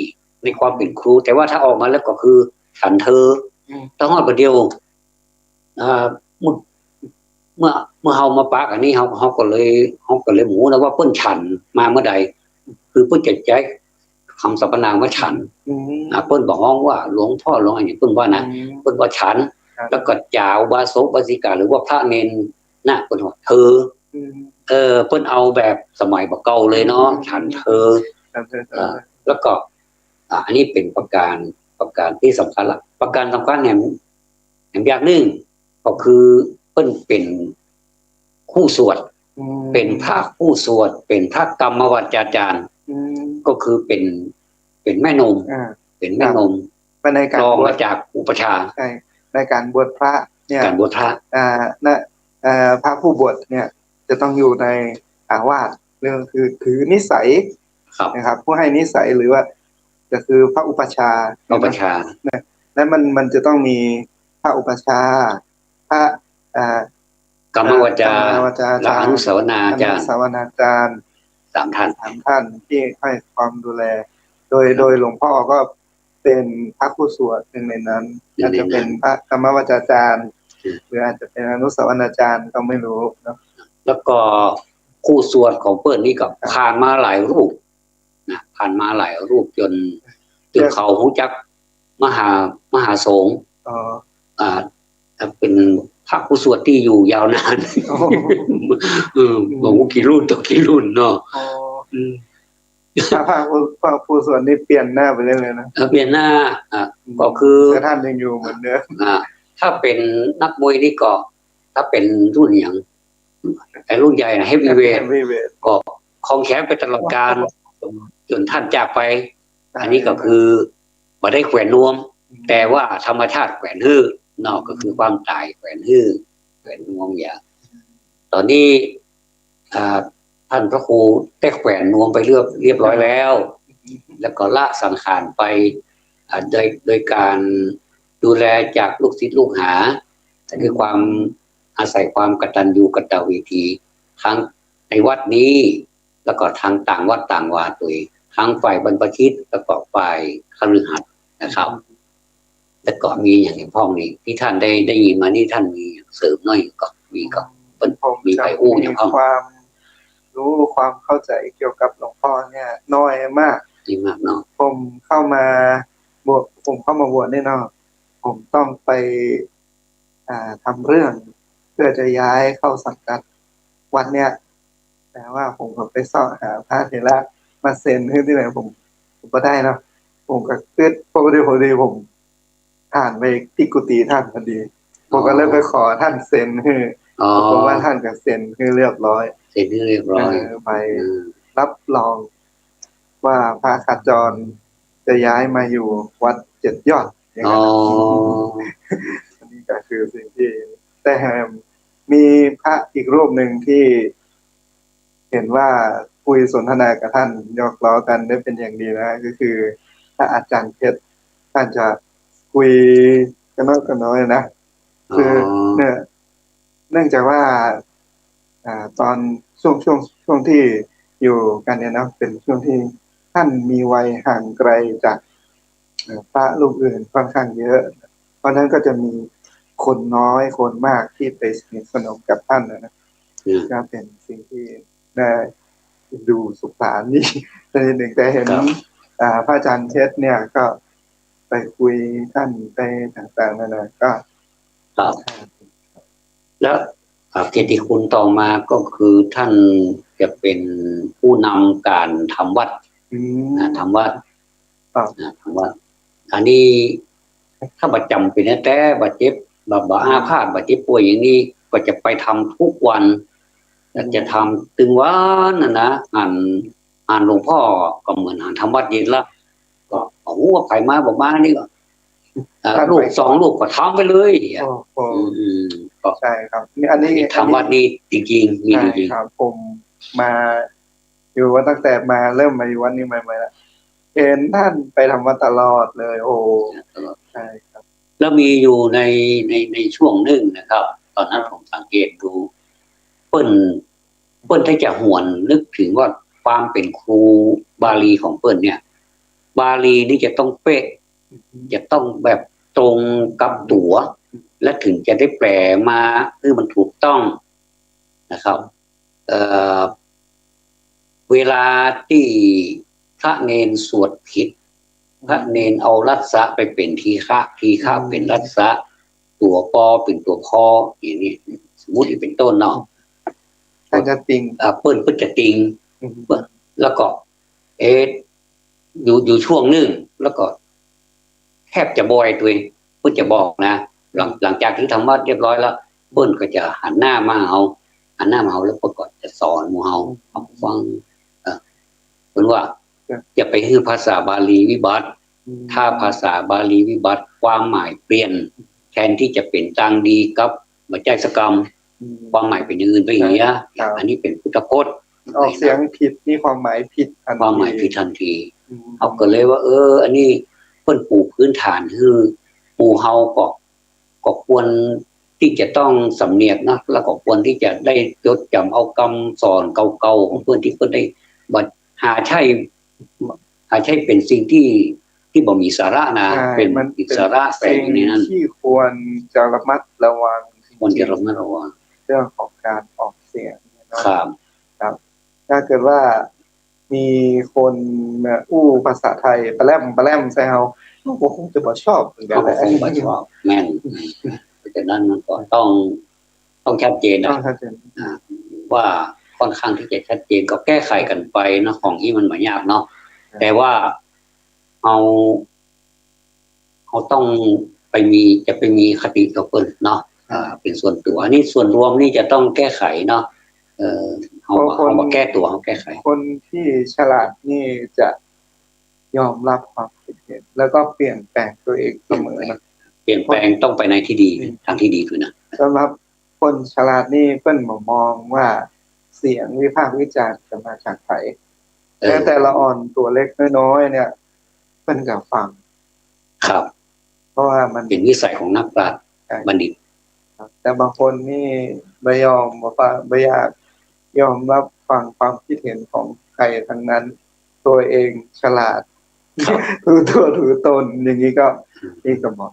ในความเป็นครูแต่ว่าถ้าออกมาแล้วก็คือฉันเธอต้องฮอดประเดียวเมื่อเฮามาปากอันนี้เฮาก็เลยหมูนะว่าเพิ่นฉันมาเมื่อใดคือเพิ่นจะใช้คำสรรพนามว่าฉันเพิ่นบอกว่าหลวงพ่อหลวงอย่างเพิ่นว่านะเพิ่นว่าฉันแล้วก็จาวบาโสบาสิกาหรือว่าพระเนนน่ะเพิ่นว่าเธอเพิ่นเอาแบบสมัยบ่เก่าเลยเนาะฉันเธอแล้วก็อันนี้เป็นประการที่สำคัญละประการสำคัญเนี่ยอย่างนึงก็คือเพิ่นเป็นคู่สวดเป็นพระคู่สวดเป็นพระกรรมวัจจารย์ก็คือเป็นแม่นมเป็นแม่นมรองมาจากอุปชาใช่ใน ในการบวชพระเนี่ยการบวชพระนะพระผู้บวชเนี่ยจะต้องอยู่ในอาวาสเรื่องคือถือนิสัยนะครับผู้ให้นิสัยหรือว่าก็คือพระอุปัชฌาย์นะและมันจะต้องมีพระอุปัชฌาย์พระกรรมวจาและอนุสาวนาจารย์สามท่านที่ให้ความดูแลโดยหลวงพ่อก็เป็นพระผู้สวดหนึ่งในนั้นอาจจะเป็นพระกรรมวจาจารย์หรืออาจจะเป็นอนุสาวนาจารย์ก็ไม่รู้เนาะแล้วก็คู่สวดของเปิ้ลนี่ก็ผ่านมาหลายรูปนะผ่านมาหลายรูปจนเขารู้จักมหาสงฆ์เป็นพระผู้สวดที่อยู่ยาวนานบอกว่ากี่รุ่นต่อกี่รุ่นเนาะพระผู้สวดนี่เปลี่ยนหน้าไปเรื่อยๆนะเปลี่ยนหน้าก็คือท่านยังอยู่เหมือนเดิมถ้าเป็นนักมวยนี่ก็ถ้าเป็นรุ่นอย่างไอ้รุ่นใหญ่นะเฮฟวีเวทก็คลองแขนไปตลอดกาลจนท่านจากไปอันนี้ก็คือมาได้แขวนนวมแต่ว่าธรรมชาติแขวนฮื้อนอกก็คือความตายแขวนฮื้อแขวนนวมอย่างตอนนี้ท่านพระครูได้แขวนนวมไปเรียบร้อยแล้วแล้วก็ละสังขารไปโดยการดูแลจากลูกศิษย์ลูกหาคือความอาศัยความกตัญญูกตเวทีทั้งในวัดนี้แล้วก็ทางต่างวัดต่างวาตัวทั้งฝ่ายบรรพชิตแล้วก็ฝ่ายคฤหัสถ์นะครับแล้วก็มีอย่างพ่องนี้ที่ท่านได้ยินมานี่ท่านมีเสริมน้อยก็มีไปอู้อย่างพ่องความรู้ความเข้าใจเกี่ยวกับหลวงพ่อเนี่ยน้อยมากดีมากเนาะผมเข้ามาบวชเนี่ยเนาะผมต้องไปทำเรื่องเพื่อจะย้ายเข้าสังกัดวัดเนี่ยแต่ว่าผมก็ไปสอบหาพระเถระมาเซ็นให้ที่ไหนผมก็ได้นะผมก็เกิดพอดีผมผ่านไปที่กุฏิท่านพอดีผมก็เลยไปขอท่านเซ็นให้ผมว่าท่านก็เซ็นให้เรียบร้อยไปรับรองว่าพระขจรจะย้ายมาอยู่วัดเจ็ดยอดอย่างนั้นอันนี้ก็คือสิ่งที่แต่มีพระอีกรูปหนึ่งที่เห็นว่าคุยสนทนากับท่านยอกล้อกันได้เป็นอย่างดีนะก็คือถ้าอาจารย์เพชรท่านจะคุยกันน้อยนะคือเนี่ยเนื่องจากว่าตอนช่วงที่อยู่กันเนี่ยนะเป็นช่วงที่ท่านมีวัยห่างไกลจากพระรูปอื่นค่อนข้างเยอะเพราะนั้นก็จะมีคนน้อยคนมากที่ไปสนิทสนมกับท่านนะก็เป็นสิ่งที่ได้ดูสุขานนี่ในหนึ่งแต่เห็นพระอาจารย์เพชรเนี่ยก็ไปคุยท่านไปต่างๆนั่นนะก็แล้วเกียรติคุณต่อมาก็คือท่านจะเป็นผู้นำการทำวัดทำวัดอันนี้ถ้าประจำเป็นแต่บาดเจ็บบาอาพาธบาดเจ็บป่วยอย่างนี้ก็จะไปทำทุกวันจะทำตึงวันนะอ่านหลวงพ่อก็เหมือนอ่านทำวัดเย็นละก็โอ้ว่าใครมาบอกมานี่ก็ลูก2 ลูกก็ทำไปเลยใช่ครับอันนี้ทำวัดนี้จริงๆมีจริงครับผมมาอยู่ว่าตั้งแต่มาเริ่มมาอยู่วัดนี้ใหม่ๆแล้วเห็นท่านไปทำวัดตลอดเลยโอ้ใช่ครับแล้วมีอยู่ในช่วงหนึ่งนะครับตอนนั้นผมสังเกตดูเปิ้ลที่จะหวนนึกถึงว่าความเป็นครูบาลีของเปิ้ลเนี่ยบาลีนี่จะต้องเป๊ะจะต้องแบบตรงกับตัวและถึงจะได้แปลมาคือมันถูกต้องนะครับเวลาที่พระเนนสวดผิดพระเนนเอารัศะไปเป็นทีฆะเป็นรัศะตัวปอเป็นตัวพออย่างนี้สมมุติเป็นต้นเนาะท่านจะติงเปิ้ลก็จะติงแล้วก็อยู่ช่วงนึงแล้วก็แทบจะบอยตัวเองเปิ้ลจะบอกนะหลังจากที่ทำวัดเรียบร้อยแล้วเปิ้ลก็จะหันหน้ามาเอาแล้วก็จะสอนหมู่เฮาฟังเหมือนว่าจะไปฮื้อภาษาบาลีวิบัติถ้าภาษาบาลีวิบัติความหมายเปลี่ยน แทนที่จะเป็นตังดีกับบัจจัยสกรรมความหมายเป็นอย่างอื่นไปอย่างเงี้ยอันนี้เป็นพุทธพจน์ออกเสียงผิดนี่ความหมายผิดทันทีความหมายผิดทันทีเอาก็เลยว่าอันนี้เพิ่นปูพื้นฐานคือหมู่เฮาก็ควรที่จะต้องสำเนียกนะแล้วก็ควรที่จะได้จดจำเอาคำสอนเก่าๆของเพิ่นที่เพิ่นได้บัดหาใช่เป็นสิ่งที่บ่มีสาระนะเป็นสาระแฝงอยู่ในนั้นที่ควรจะระมัดระวังควรจะระมัดระวังเรื่องของการออกเสียงนะครับถ้าเกิดว่ามีคนภาษาไทยปะแลมใส่เฮาก็คงจะบ่ชอบเหมือนกันแหละบ่ชอบแม่นแต่นั้นมันก็ต้องชัดเจนนะว่าค่อนข้างที่จะชัดเจนก็แก้ไขกันไปนะของที่มันบ่ยากเนาะแต่ว่าเขาต้องจะไปมีคติกับเพิ่นเนาะเป็นส่วนตัวนี่ส่วนรวมนี่จะต้องแก้ไขเนาะเขามาแก้ตัวเขาแก้ไขคนที่ฉลาดนี่จะยอมรับความคิดเห็นแล้วก็เปลี่ยนแปลงตัวเองเสมอนะเปลี่ยนแปลงต้องไปในที่ดีทางที่ดีคือนะสำหรับคนฉลาดนี่เพิ่นมองว่าเสียงวิพากษ์วิจารณ์จะมาจากไผแต่ละอ่อนตัวเล็กน้อยๆเนี่ยเพิ่นก็ฟังครับเพราะว่ามันเป็นวิสัยของนักปราชญ์บัณฑิตแต่บางคนนี่ไม่ยอมไม่อยากยอมรับฟังความคิดเห็นของใครทั้งนั้นตัวเองฉลาดถือตนอย่างนี้ก็นี่ก็บอ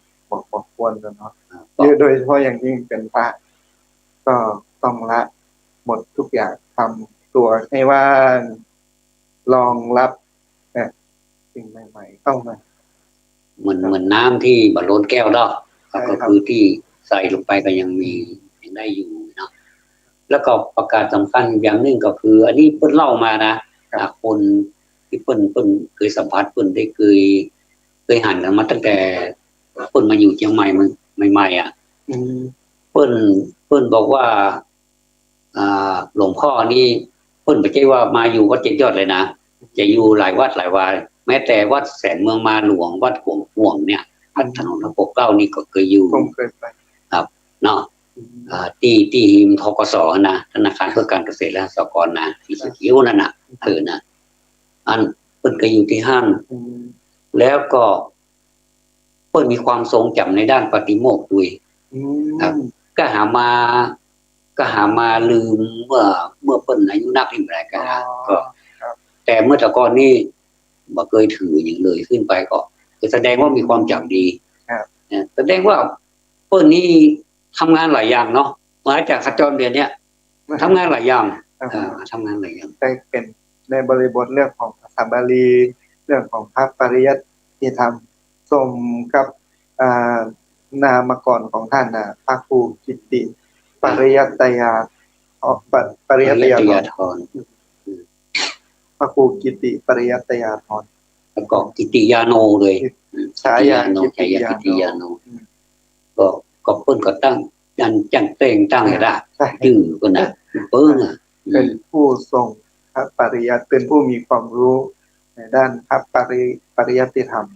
กควรกันเนาะโดยเฉพาะอย่างยิ่งเป็นพระก็ต้องละหมดทุกอย่างทำตัวให้ว่ารองรับสิ่งใหม่ๆเข้ามาเหมือนน้ำที่บรรล้นแก้วเนาะก็คือที่ใส่ลงไปก็ยังได้อยู่เนาะแล้วก็ประกาศสำคัญอย่างนึงก็คืออันนี้เพิ่นเล่ามานะคนที่เพิ่นเคยสัมภาษณ์เพิ่นได้เคยหันกันมาตั้งแต่เพิ่นมาอยู่เชียงใหม่มันใหม่ๆอ่ะเพิ่นบอกว่าหลวงพ่อนี่เพิ่นไม่ใช่ว่ามาอยู่วัดเจ็ดยอดเลยนะจะอยู่หลายวัดหลายวาแม้แต่วัดแสนเมืองมาหลวงวัดห่วงเนี่ยพัฒนาปกเกล้านี่ก็เคยอยู่ผมเคยไปครับเนาะที่หิมธกสนะธนาคารเพื่อการเกษตรและสหกรณ์นะที่สกิลนั่นน่ะนะอันเพิ่นก็อยู่ที่ห้างแล้วก็เพิ่นมีความทรงจำในด้านปฏิโมกข์ด้วยครับก็หามาลืมเมื่อเพิ่นอายุนักที่ไหนก็แต่เมื่อแต่ก่อนนี่บ่เคยถืออย่างเลยขึ้นไปก็แสดงว่ามีความจำดีแสดงว่าเพิ่นนี่ทำงานหลายอย่างเนาะมาจากขจรเดือนเนี้ยทำงานหลายอย่างทำงานหลายอย่างได้เป็นในบริบทเรื่องของภาษาบาลีเรื่องของพระปริยัติธรรมสมกับนามก่อนของท่านนะพระครูกิติปริยัตยาปริยัตยาธรพระครูกิติปริยัตยาธรแล้วก็กิติยาโนเลยฉายากิติยาโนก็เพิ่นก็ตั้งจังเต้งตั้งให้ได้ชื่อเพิ่นน่ะเปิ้งเป็นผู้ทรงพระปริยัติเป็นผู้มีความรู้ในด้านพระปริยัติธรรม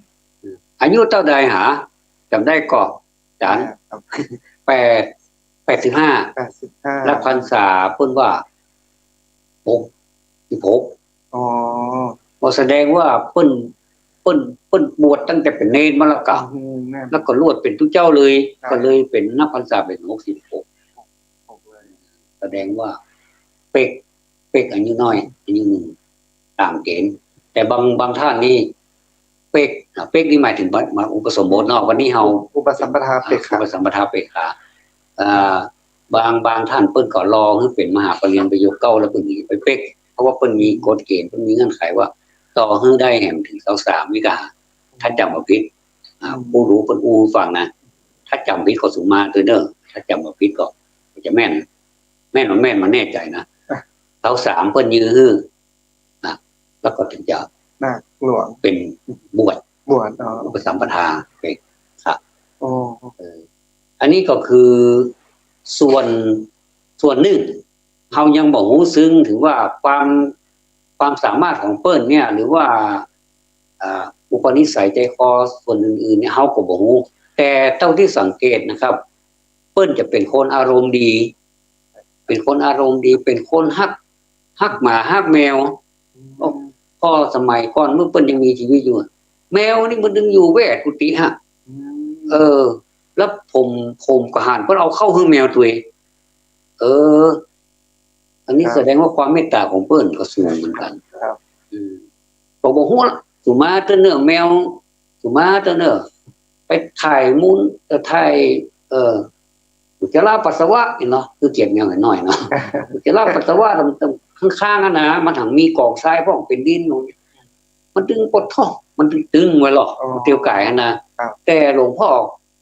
อายุเท่าใดหาจำได้ก็จาน85และพรรษาเพิ่นว่า16อ๋อบ่แสดงว่าเพิ่นบวชตั้งแต่เป็นเณรมาแล้วก็รวดเป็นทุกเจ้าเลยก็เลยเป็นนับพรรษาเป็น66แสดงว่าเป๊กอายุน้อยอายุนึงตามเกณฑ์แต่บางท่านนี่เป๊กนี่หมายถึงมาอุปสมบทเนาะวันนี้เฮาอุปสัมปทาเป๊กอุปสัมปทาเป๊กขาบางท่านเพิ่นก็รอคือเป็นมหาปริญญาประโยคเก้าแล้วเพิ่นไปเป๊กเพราะว่าเพิ่นมีกฎเกณฑ์เพิ่นมีเงื่อนไขว่าต่อให้ได้แห่งถึง23วิกาถ้าจำบ่ผิดผู้รู้เพิ่นฟังนะถ้าจำผิดก็สุมาเด้อถ้าจำบ่ผิดก็จะแม่นมันแน่ใจนะ23เพิ่นยื้อฮื้อแล้วก็ถึงจะหลวงเป็นบวชอุปสัมปทาครับอันนี้ก็คือส่วนหนึ่งเฮายังบ่รู้ซึ้งถึงว่าความสามารถของเปิ้นเนี่ยหรือว่าอุปนิสัยใจคอส่วนอื่นๆเนี่ยเฮาก็บ่รู้ แต่เท่าที่สังเกตนะครับเปิ้ลจะเป็นคนอารมณ์ดี เป็นคนอารมณ์ดีเป็นคนฮักหมาฮักแมวพ่อสมัยก่อนเมื่อเปิ้ลยังมีชีวิตอยู่แมวนี่มันดึงอยู่แวดกุฏิฮะแล้วผมก็หันเปิ้ลเอาเข้าให้แมวตัวเองอันนี้แสดงว่าความเมตตาของเปิ้ลก็สูงเหมือนกันบอกว่าสุมาเตเนอแมวสุมาเตเนอไปถ่ายมุนถ่ายอุจจาระปัสสาวะเนาะคือเก็บแมวหน่อยเนาะอุจจาระปัสสาวะข้างๆนะมันถังมีกองทรายพ่องเป็นดินมันดึงปวดท้องมันตึงไว้หรอกเตียวไก่นะแต่หลวงพ่อ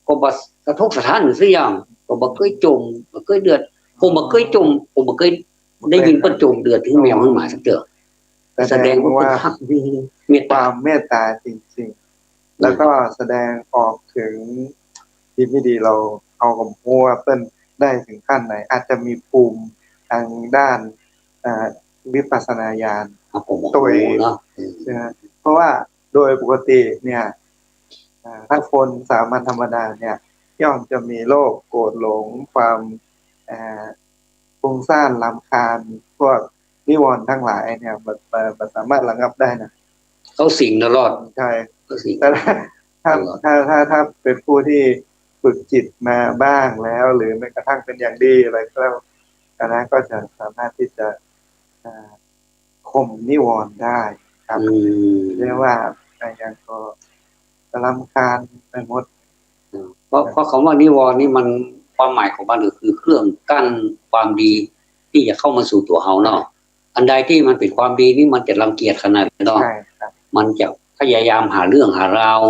ก็บ่กระทบสถานหรือสักอย่างก็บ่เคยจมบ่เคยเดือดผมบ่เคยจมผมบ่เคยได้ยินเปิ้นจมเดือดถึงแมวถึงหมาสักเด้อแสดงว่ามีเมตตาจริงๆแล้วก็แสดงออกถึงดีไม่ดีเราเอากับหัวเปิ้นได้ถึงขั้นไหนอาจจะมีภูมิทางด้านวิปัสสนาญาณตัวเองนะเพราะว่าโดยปกติเนี่ยถ้าคนสามัญธรรมดาเนี่ยย่อมจะมีโรคโกรธหลงความฟุ้งซ่านรำคาญพวกนิวรณ์ทั้งหลายเนี่ยมันสามารถระงับได้นะเขาสิ่งตลอดใช่แต่ถ้าเป็นผู้ที่ฝึกจิตมาบ้างแล้วหรือแม้กระทั่งเป็นอย่างดีอะไรก็แล้วนะก็จะสามารถที่จะข่มนิวรณ์ได้ครับเรียกว่าอย่างก็รำคาญไปหมดเพราะคำว่านิวรณ์นี่มันความหมายของมันคือเครื่องกั้นความดีที่จะเข้ามาสู่ตัวเฮาเนาะอันใดที่มันเป็นความดีนี่มันจะรังเกียจขนาดเนาะมันจะพยายามหาเรื่องหาราว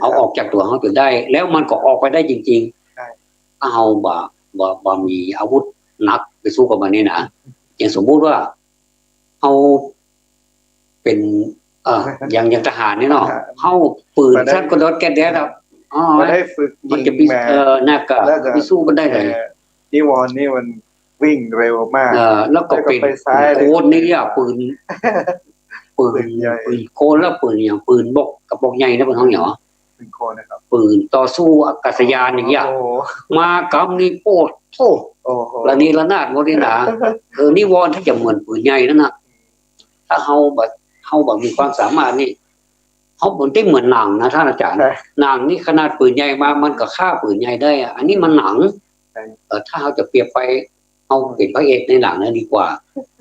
เอาออกจากตัวเฮาจนได้แล้วมันก็ออกไปได้จริงๆถ้าเฮาบ่มีอาวุธหนักไปสู้กับมันนี่นะอย่างสมมุติว่าเฮาเป็นอย่างทหารนี่เนาะเฮาปืนชักกระโดดแก๊สแดดครับได้ฝึกมันจะน่ากะไปสู้กันได้เลยนิวรณ์นี่มันวิ่งเร็วมากแล้วก็เป็นโคนนี่อ่ะปืนโคนแล้วปืนอย่างปืนบกกระบอกใหญ่นะเป็นห้องเหรอปืนโคนนะครับปืนต่อสู้อากาศยานอย่างเงี้ยมากำนี่โปดโธ่ระนีระนาดหมดนี่นะนิวรณ์ถ้าจะเหมือนปืนใหญ่นั่นนะถ้าเฮาแบบมีความสามารถนี่เขาเหมือนได้เหมือนหนังนะท่านอาจารย์หนังนี่ขนาดปืนใหญ่มามันก็ฆ่าปืนใหญ่ได้อันนี้มันหนังถ้าเขาจะเปรียบไปเอาเป็นพระเอกในหนังนั้นดีกว่า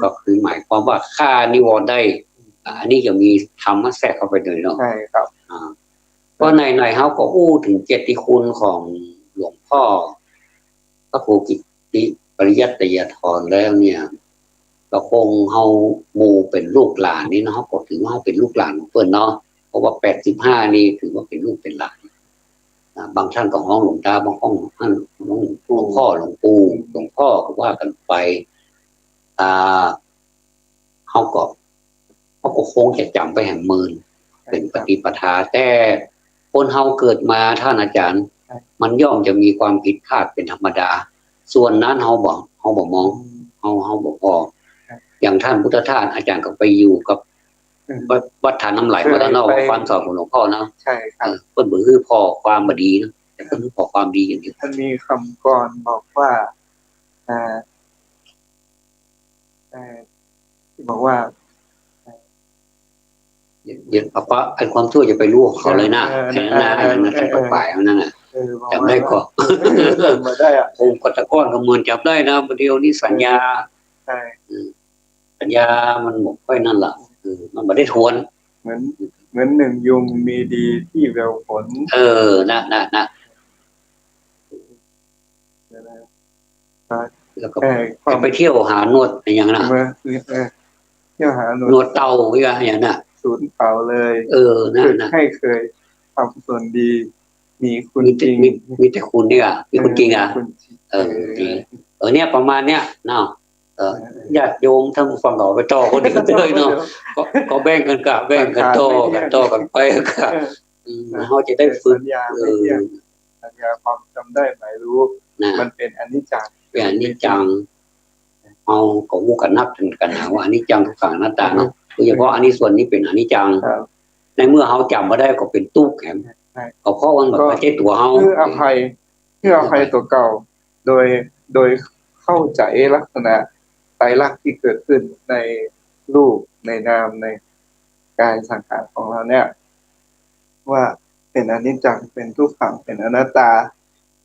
ก็คือหมายความว่าฆ่านิวรณ์ได้อันนี้จะมีธรรมะแทรกเข้าไปเลยเนาะใช่ครับเพราะในเขาก็อู้ถึงเกียรติคุณของหลวงพ่อพระครูกิตติปริยัตยธรแล้วเนี่ยก็คงเฮาหมู่เป็นลูกหลานนี่เนาะก็ถือว่าเป็นลูกหลานของเพิ่นเนาะเพราะว่า85นี่ถือว่าเป็นลูกเป็นหลานบางท่านก็ห้องหลวงตาบางห้องท่านหลวงพ่อหลวงปู่หลวงพ่อก็ว่ากันไปเขาก็คงจะจำไปแห่งมือเป็นปฏิปทาแต่คนเฮาเกิดมาท่านอาจารย์มันย่อมจะมีความผิดพลาดเป็นธรรมดาส่วนนั้นเฮาบอกมองเฮาบอกพออย่างท่านพุทธทาสอาจารย์ก็ไปอยู่กับวัดฐานน้ำไหลวัดนอกความสอนของหลวงพ่อนะใช่ครับเพิ่นบ่คือพอความบดีนะแต่เพิ่นพอความดีอย่างเดียวมันมีคำก่อนบอกว่าที่บอกว่าอย่าเอาไอ้ความชั่วจะไปลวกเขาเลยนะแค่นั้นนะท่านก็ฝ่ายเอานั่นน่ะจำได้ก็มาได้อ่ะผมก็ตะก้อนก็เหมือนจับได้นะเดียวนี้สัญญาใช่สัญญามันหมดไปนั่นแหละมันไม่ได้ทวนเหมือนหนึ่งยุงมีดีที่เร็วผลนะแล้วก็ไปเที่ยวหานวดอย่างนั้นเที่ยวหานวดเตาอย่างนั้นศูนย์เปล่าเลยนะให้เคยทำส่วนดีมีคุณจริงมีแต่คุณเนี่ยมีคุณจริงอ่ะจริงเนี่ยประมาณเนี้ยเนาะญาติโยมท่านฟังต่อไปต่อคนอื่นเลยเนาะก็แบ่งกันกับแบ่งกันต่อกันไปค่ะเขาจะได้ฝึกสัญญาความจำได้หมายรู้มันเป็นอนิจจังเป็นอนิจจังเอาของมูกันนับถึงกันว่าอนิจจังทุกขังอนัตตาเนาะโดยเฉพาะอันนี้ส่วนนี้เป็นอนิจจังในเมื่อเขาจำมาได้ก็เป็นตู้แข็ง เอาเพราะมันแบบไม่ใช่ตัวเฮา เพื่ออภัยตัวเก่าโดยโดยเข้าใจลักษณะไตรลักษณ์ที่เกิดขึ้นในรูปในนามในกายสังขารของเราเนี่ยว่าเป็นอนิจจังเป็นทุกขังเป็นอนัตตา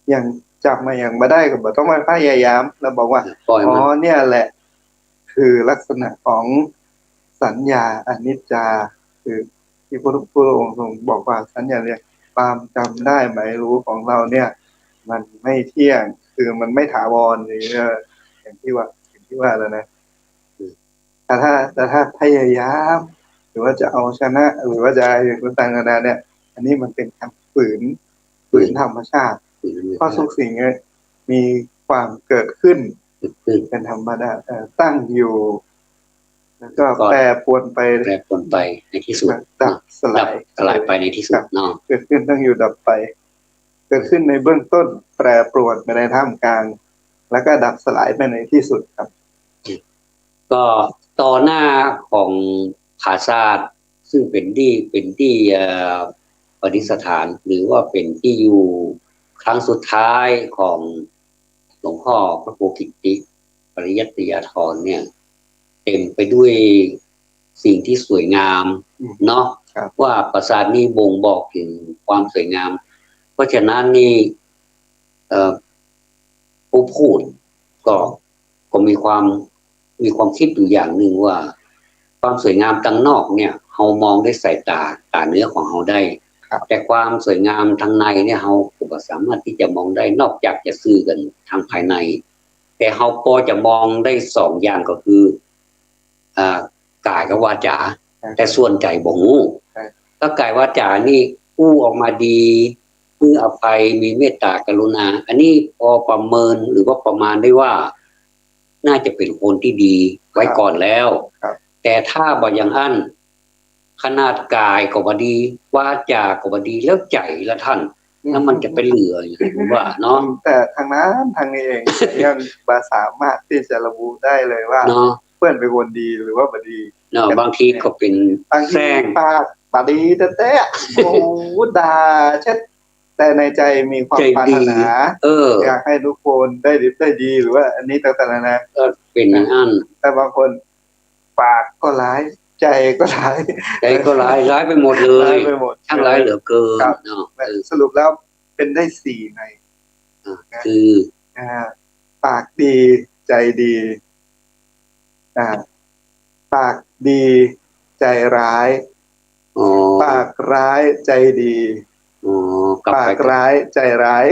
อย่างจับมาอย่างมาได้ก็บอกต้องมาพยายามแล้วบอกว่าอ๋อเนี่ยแหละคือลักษณะของสัญญาอนิจจาคือที่พระพุทธองค์ทรงบอกว่าสัญญาเนี่ยความจำได้หมายรู้ของเราเนี่ยมันไม่เที่ยงคือมันไม่ถาวรนี่อย่างที่ว่าแล้วนะแต่ถ้าพยายามหรือว่าจะเอาชนะหรือว่าจะอย่างต่างๆนานาเนี่ยอันนี้มันเป็นการฝืนธรรมชาติเพราะทุกสิ่งเนี่ยมีความเกิดขึ้นเป็นธรรมดาตั้งอยู่แล้วก็แปรปรวนไปในที่สุดดับสลายไปในที่สุดเนาะเกิดขึ้นตั้งอยู่ดับไปเกิดขึ้นในเบื้องต้นแปรปรวนไปในท่ามกลางแล้วก็ดับสลายไปในที่สุดครับก็ต่อหน้าของผาซาดซึ่งเป็นที่ปฏิสถานหรือว่าเป็นที่อยู่ครั้งสุดท้ายของหลวงพ่อพระโพธิติปริยัติยาธรเนี่ยเต็มไปด้วยสิ่งที่สวยงามเนาะว่าปราสาทนี้บ่งบอกถึงความสวยงามเพราะฉะนั้นนี่ผู้พูดก็มีความคิดอยู่อย่างหนึ่งว่าความสวยงามทางนอกเนี่ยเรามองได้สายตาเนื้อของเราได้แต่ความสวยงามทางในเนี่ยเราก็สามารถที่จะมองได้นอกจากจะซื้อกันทางภายในแต่เราพอจะมองได้สองอย่างก็คือกายกับวาจาแต่ส่วนใจบ่งูถ้ากายวาจานี่อู้ออกมาดีมืออภัยมีเมตตากรุณาอันนี้พอประเมินหรือว่าประมาณได้ว่าน่าจะเป็นคนที่ดีไว้ก่อนแล้วแต่ถ้าบ่อย่างอันขนาดกายก็บ่ดีวาจาก็บ่ดีแล้วใจละท่านแล้วมันจะเป็นเหลืออยู่ว่าเนาะแต่ทางนี้เองยังสามารถที่จะระบุได้เลยว่าเพื่อนเป็นคนดีหรือว่าบ่ดีเนาะบางทีก็เป็นแซงปากบ่ดีแต่โอ้ด่าเช็ดแต่ในใจมีความปรารถนาอยากให้ทุกคนได้ดีหรือว่าอันนี้ต่างๆนะเป็นอย่างนั้นแต่บางคนปากก็ร้ายใจก็ร้ายไปหมดเลยทั้งร้ายเหลือเกินเนาะสรุปแล้วเป็นได้4ในคือปากดีใจดีปากดีใจร้ายปากร้ายใจดีปากร้ายใจร้าย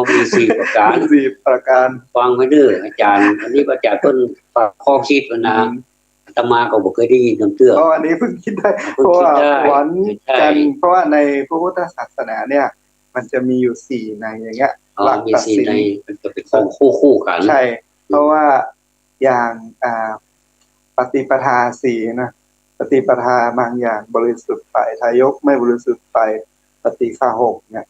มี4 ประการฟังไว้เด้ออาจารย์อันนี้อาจารย์ต้นข้อคิดนะอาตมาก็บ่เคยได้ยินเตื้ออันนี้เพิ่งคิดได้เพราะว่าวันกันเพราะว่าในพระพุทธศาสนาเนี่ยมันจะมีอยู่4ในอย่างเงี้ยหลักตัดสินในมันจะเป็นของคู่กันใช่เพราะว่าอย่างปฏิปทา4นะปฏิปทาบางอย่างบริสุทธิ์ฝ่ายทายกไม่บริสุทธิ์ฝ่ายปฏิฆาหกเนี่ย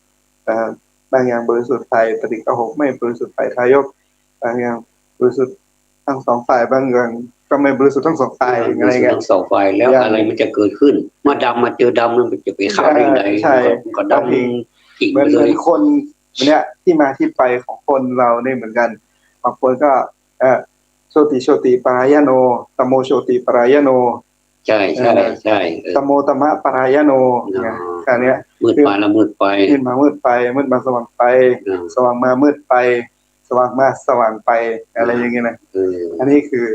บางอย่างบริสุทธิ์ฝ่ายปฏิฆาหกไม่บริสุทธิ์ฝ่ายทายกบางอย่างบริสุทธิ์ทั้ง2ฝ่ายบางอย่างก็ไม่บริสุทธิ์ทั้ง2ฝ่ายอะไรเงี้ยทั้ง2ฝ่ายแล้วอะไรมันจะเกิดขึ้นเมื่อดำมาเจอดำมันจะไปเข้าได้ไงก็ดำทิ้งไปเลยคนเนี่ยที่มาที่ไปของคนเราเนี่ยเหมือนกันบางคนก็โชติปรายโนตโมโชติปรายโนใช่ตโมตมะปรายโนเนี่ยการเนี้ยมืดไปละมืดไปขึ้นมามืดไปมืดมาสว่างไปสว่างมามืดไปสว่างมาสว่างไปอะไรอย่างเงี้ยนะอันนี้คือ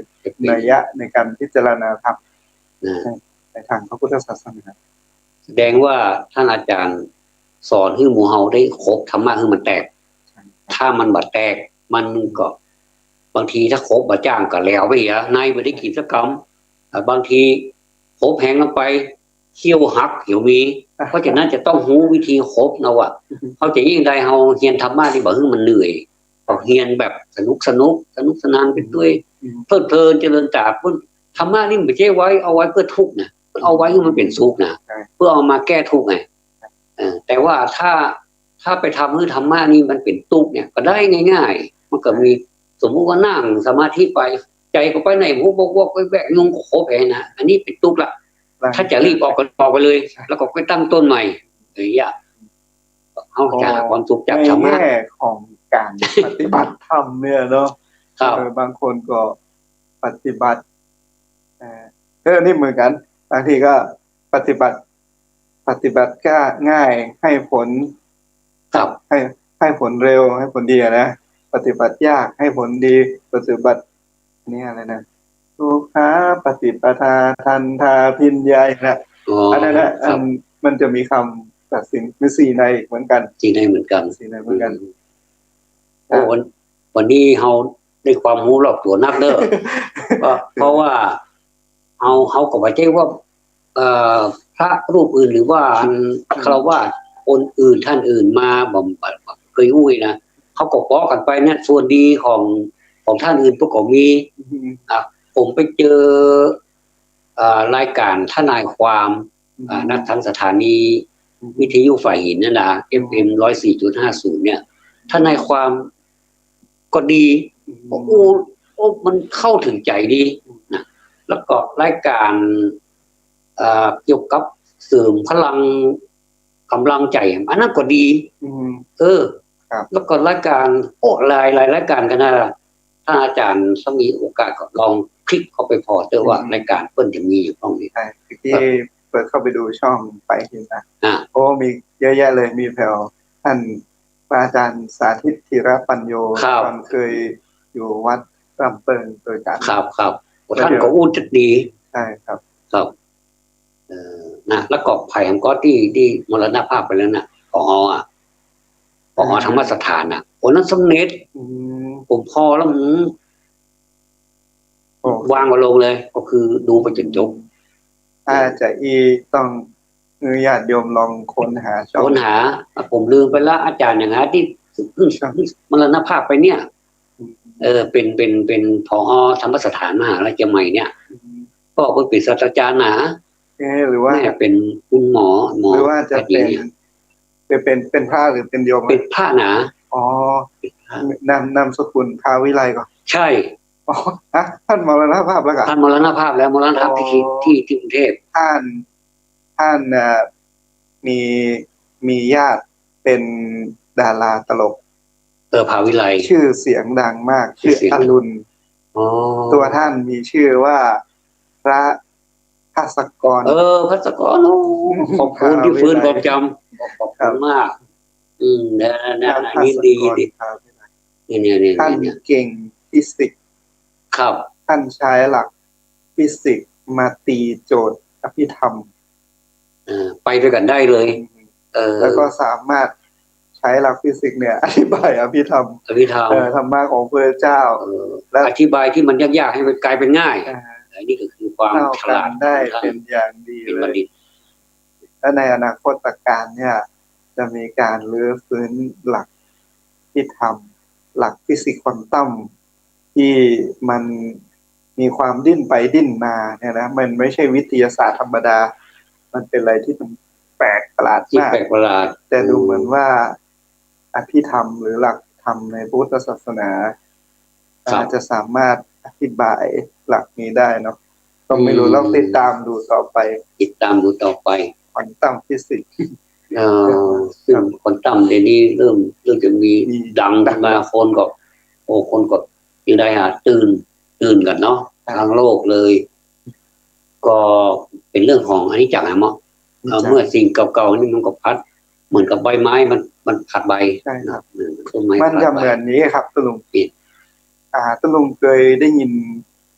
นัยยะในการพิจารณาธรรมในทางพระพุทธศาสนาแสดงว่าท่านอาจารย์สอนให้หมู่เฮาได้ครบธรรมะให้มันแตกถ้ามันบ่แตกมันก็บางทีถ้าครบบ่จ้างก็แล้วไปในบ่ได้กิจกรรมบางทีครบแหงลงไปเขี้ยวหักเหี่ยวมีเพราะฉะนั้นจะต้องรู้วิธีครบนะว่าเฮาจะยิ่งได้เฮาเรียนธรรมะที่บ่ให้มันเหนื่อยเรียนแบบสนุกสนานไปด้วยเพลิดเพลินเจริญตาพุ่นธรรมะนี่ไม่ใช่ไว้เอาไว้เพื่อทุกข์นะเอาไว้ให้มันเป็นสุขนะเพื่อเอามาแก้ทุกข์ไงแต่ว่าถ้าไปทำให้ธรรมะนี่มันเป็นทุกข์เนี่ยก็ได้ง่ายๆมันก็มีสมมุติว่านั่งสมาธิไปใจก็ไปไหนวกไปแบกยุงก็โคบเองนะอันนี้เป็นทุกข์ละถ้าจะรีบออกก็ออกไปเลยแล้วก็ไปตั้งต้นใหม่อย่างเงี้ย เขาจะหาความสุขจาก ใน ธรรมะ แง่ของการปฏิบัติธรรมเนี่ยเนาะ ครับ บางคนก็ปฏิบัตินี่เหมือนกันบางทีก็ปฏิบัติก็ง่ายให้ผล ครับ ให้ผลเร็วให้ผลดีนะปฏิบัติยากให้ผลดีปฏิบัตินี่อะไรนะสุขาปฏิปทาทันทาพิญญานะอันนั้นนะมันจะมีคำตัดสินมี4ในเหมือนกัน4ในเหมือนกัน 4ในเหมือนกัน โอ้วันนี้เฮาได้ความรู้รอบตัวนักเด้อ เพราะว่าเฮาก็บ่ใช่ว่าพระรูปอื่นหรือว่าฆราวาสคนอื่นท่านอื่นมาบ่เคยอุ้ยนะเขาก็ป้อกันไปเนี่ยส่วนดีของท่านอื่นพวกก็มีผมไปเจอรายการทนายความนักทางสถานีวิทยุฝ่ายหินนั่นนะ FM 104.50 เนี่ยทนายความก็ดีโอ้มันเข้าถึงใจดีนะแล้วก็รายการเกี่ยวกับเสริมพลังกำลังใจอันนั้นก็ดีแล้วก็รายการหลายรายการกันนะถ้าอาจารย์ถ้ามีโอกาสก็ลองคลิกเข้าไปพอเจอว่ารายการเพิ่นจะมีอยู่ตรงนี้ที่เปิดเข้าไปดูช่องไปเห็นนะมีเยอะแยะเลยมีแถวท่านอาจารย์สาธิตธีรปัญโยตอนเคยอยู่วัดรำเปิงโดยการครับท่านก็อู้จัดดีใช่ครับนะแล้วก็ไผ่ของก็ที่มรณภาพไปแล้วนะผอธรรมสถานน่ะโอ้นั้นสำเร็จผมพอแล้ววางมาลงเลยก็คือดูไปจนจบอาจจะต้องญาติโยมลองค้นหาผมลืมไปละอาจารย์อย่างที่มรณภาพไปเนี่ยเป็นผอธรรมสถานมหาวิทยาลัยเนี่ยก็เป็นศาสตราจารย์นะหรือว่าเป็นคุณหมอหรือว่าจะเป็นพระหรือเป็นโยมเป็นพระนะนามสกุลภาวิไลก็ใช่ท่านมรณภาพแล้วกันท่านมรณภาพแล้วมรณภาพที่กรุงเทพท่านมีญาติเป็นดาราตลกภาวิไลชื่อเสียงดังมากชื่ออรุณตัวท่านมีชื่อว่าพระภัสกรภัสกรขอบคุณที่ฟื้นความจำขอบคุณมากนี่ดีนี่ท่านเก่งฟิสิกส์ครับท่านใช้หลักฟิสิกส์มาตีโจทย์อภิธรรมไปด้วยกันได้เลยแล้วก็สามารถใช้หลักฟิสิกส์เนี่ยอธิบายอภิธรรมธรรมะของพระเจ้าและอธิบายที่มันยากๆให้มันกลายเป็นง่ายนี่ก็คือความฉลาดได้เป็นอย่างดีเลยและในอนาคตการเนี่ยจะมีการรื้อฟื้นหลักที่ทำหลักฟิสิกส์ควอนตัมที่มันมีความดิ้นไปดิ้นมาเนี่ยนะมันไม่ใช่วิทยาศาสตร์ธรรมดามันเป็นอะไรที่มันแปลกประหลาดมากแต่ดูเหมือนว่าอภิธรรมหรือหลักธรรมในพุทธศาสนาจะสามารถอธิบายหลักนี้ได้เนาะก็ไม่รู้เราติดตามดูต่อไปควอนตัมฟิสิกส์ซึ่งควอนตัมเดี๋ยวนี้เริ่มจะมีดังมาคนก็ยังได้ตื่นกันเนาะทางโลกเลยก็เป็นเรื่องของอนิจจังอะมั้งเมื่อสิ่งเก่าๆนี่มันก็พัดเหมือนกับใบไม้มันผัดใบใช่ครับมันจะเหมือนนี้ครับตุลุงปิดตุลุงเคยได้ยิน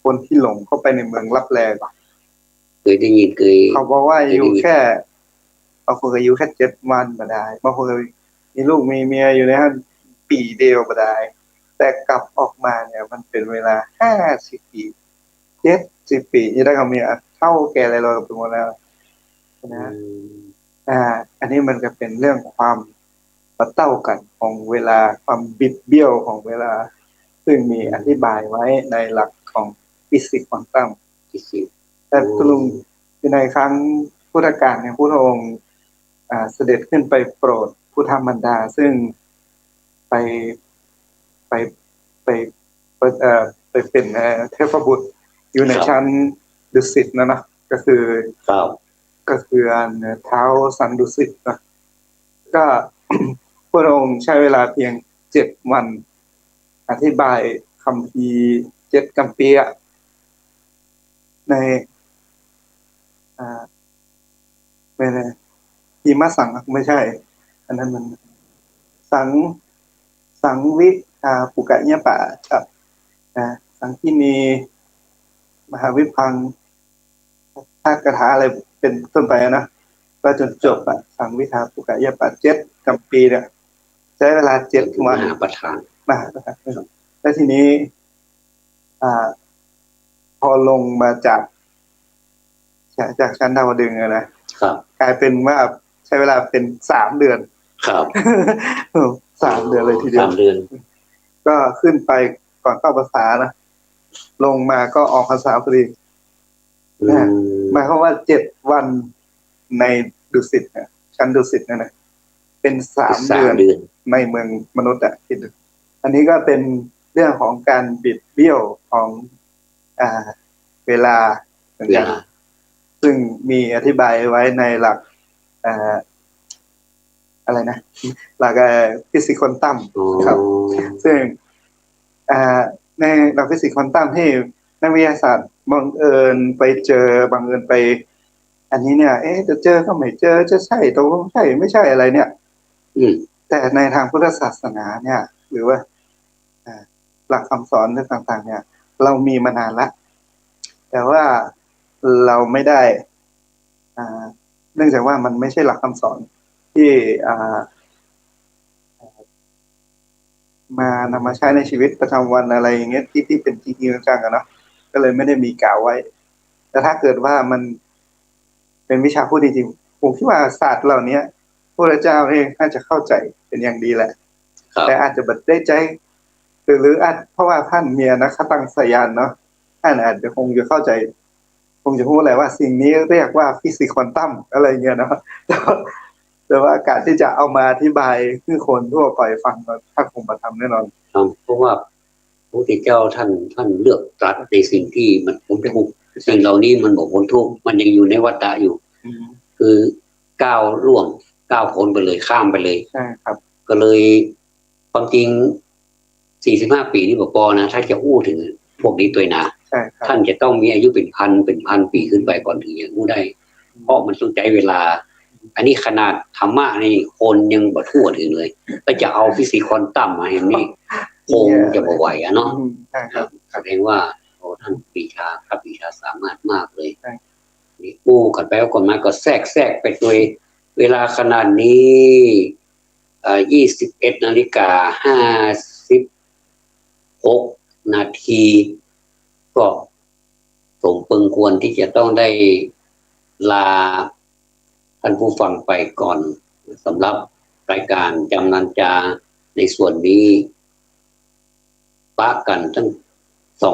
คนที่หลงเข้าไปในเมืองลับแลป่ะเคยได้ยินเขาบอกว่าอยู่แค่บางคนก็อยู่แค่7 วันก็ได้บางคนมีลูกมีเมียอยู่ในนั้นปีเดียวก็ได้แต่กลับออกมาเนี่ยมันเป็นเวลา50 ปี70 ปีที่ได้เขามีเท่าแก่อะไรเราไปหมดแล้วนะอันนี้มันก็เป็นเรื่องความประเต้ากันของเวลาความบิดเบี้ยวของเวลาซึ่งมีอธิบายไว้ในหลักของฟิสิกส์ควอนตัมแต่ตุลุงในครั้งพุทธกาลเนี่ยพระองค์เสด็จขึ้นไปโปรดพุทธมารดาซึ่งไปเป็นเทพบุตรอยู่ในชั้นดุสิตนะก็คือท้าวสันดุสิตนะก็ พระองค์ใช้เวลาเพียง7 วันอธิบายคัมภีร์7 กัมปีในไม่ใช่หิมะสังไม่ใช่อันนั้นมันสังวิปุกะเนี่ยปะกับสังคีนีมหาวิพังค์ธาตุกถาอะไรเป็นต้นไปนะก็จนจบสังวิทาปุกะยะปะ7 กัมปีเนี่ยใช้เวลา7 วันมหาประธานแล้วทีนี้พอลงมาจากชั้นดาวดึงส์นะครับกลายเป็นว่าใช้เวลาเป็น3 เดือนครับ3 เดือนเลยทีเดียว3 เดือนก็ขึ้นไปก่อนเข้าพรรษานะลงมาก็ออกพรรษาพอดีหมายความว่า7 วันในดุสิตชั้นดุสิตนะเป็น3 เดือนในเมืองมนุษย์คิดดูอันนี้ก็เป็นเรื่องของการบิดเบี้ยวของเวลาเหมือนกันซึ่งมีอธิบายไว้ในหลักอะไรนะหลักฟิสิกส์ควอนตัมครับซึ่งในหลักฟิสิกส์ควอนตัมที่นักวิทยาศาสตร์บังเอิญไปเจอบังเอิญไปอันนี้เนี่ยจะเจอก็ไม่เจอจะใช่ตรงใช่ไม่ใช่อะไรเนี่ยแต่ในทางพุทธศาสนาเนี่ยหรือว่าหลักคำสอนต่างๆเนี่ยเรามีมานานละแต่ว่าเราไม่ได้เนื่องจากว่ามันไม่ใช่หลักคำสอนที่มานำมาใช้ในชีวิตประจำวันอะไรอย่างเงี้ยที่เป็นจริงๆจังๆเนาะก็เลยไม่ได้มีกล่าวไว้แต่ถ้าเกิดว่ามันเป็นวิชาพูดจริงๆผมคิดว่าศาสตร์เหล่านี้พระเจ้าเองน่าจะเข้าใจเป็นอย่างดีแหละแต่อาจจะบัดได้ใจหรืออาจเพราะว่าท่านมีนักตั้งสยานเนาะท่านอาจจะคงจะเข้าใจคงจะพูดอะไรว่าสิ่งนี้เรียกว่าฟิสิกส์ควอนตัมอะไรเงี้ยเนาะแต่ว่าการที่จะเอามาอธิบายให้คนทั่วไปฟังถ้าคงมาทำแน่นอนเพราะว่าพระพุทธเจ้าท่านเลือกตรัสในสิ่งที่มันพ้นทุกข์สิ่งเหล่านี้มันบอกพ้นทุกข์มันยังอยู่ในวัฏฏะอยู่คือก้าวล่วงก้าวพ้นไปเลยข้ามไปเลยใช่ครับก็เลยความจริง45 ปีนี่บอกพอนะถ้าจะอู้ถึงพวกนี้ตัวนะท่านจะต้องมีอายุเป็นพันปีขึ้นไปก่อนถึงจะอู้ได้เพราะมันต้องใช้เวลาอันนี้ขนาดธรรมะนี่คนยังบ่ทั่วถึงเลยก็จะเอาฟิสิกส์ควอนตัมมาอย่างนี้คงจะบ่ไหวเนาะแสดงว่าโอ้ท่านปรีชาครับปรีชาสามารถมากเลยนี่กู้กันไปก่อนมาก็แทรกไปโดยเวลาขนาดนี้21:56 นาทีก็สมควรที่จะต้องได้ลาท่านผู้ฟังไปก่อนสำหรับรายการจำนันจาในส่วนนี้ปะกันทั้ง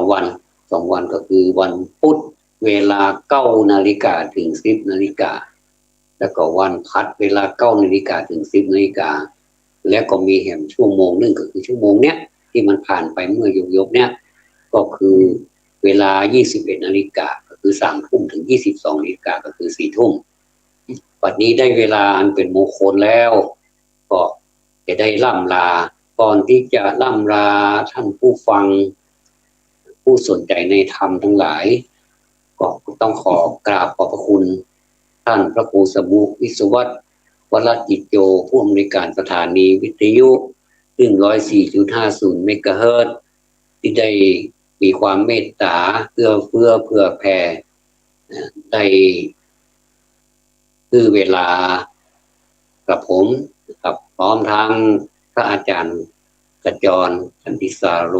2 วันก็คือวันพุธเวลา 9 นาฬิกาถึง 10 นาฬิกาแล้วก็วันพัดเวลา 9 นาฬิกาถึง 10 นาฬิกาแล้วก็มีแหมชั่วโมงนึงก็คือชั่วโมงเนี้ยที่มันผ่านไปเมื่อยกเนี้ยก็คือเวลา 21 นาฬิกาก็คือ 3 ทุ่มถึง 22 นาฬิกาก็คือ 4 ทุ่มบัดนี้ได้เวลาอันเป็นมงคลแล้วก็จะได้ล่ำลาก่อนที่จะล่ำลาท่านผู้ฟังผู้สนใจในธรรมทั้งหลายก็ต้องขอกราบขอบพระคุณท่านพระครูสมุวิศวัตรวรจิตโยผู้อำนวยการสถานีวิทยุ 104.50 เมกะเฮิรตซ์ที่ได้มีความเมตตาเอื้อเฟื้อเผื่อแผ่ได้คือเวลากับผมกับพร้อมทั้งพระอาจารย์กจรชันติสาโร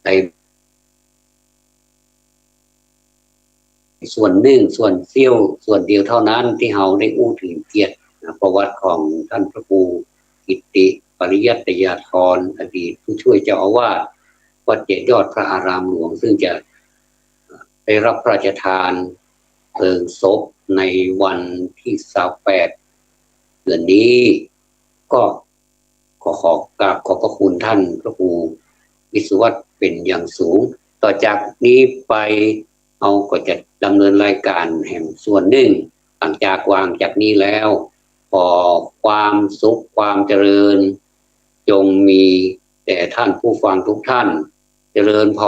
ในส่วนหนึ่งส่วนเสี้ยวส่วนเดียวเท่านั้นที่เราได้อู้ถึงเกียรติประวัติของท่านพระครูกิตติปริยัตยาธรอดีตผู้ช่วยเจ้าอาวาสวัดเจ็ดยอดพระอารามหลวงซึ่งจะได้รับพระราชทานเพลิงศพในวันที่28 เดือนนี้ก็ขอกราบขอบพระคุณท่านพระครูวิศวัตรเป็นอย่างสูงต่อจากนี้ไปเราก็จะดำเนินรายการแห่งส่วนหนึ่งหลังจากวางจากนี้แล้วข อความสุขความเจริญจงมีแด่ท่านผู้ฟังทุกท่านเจริญพร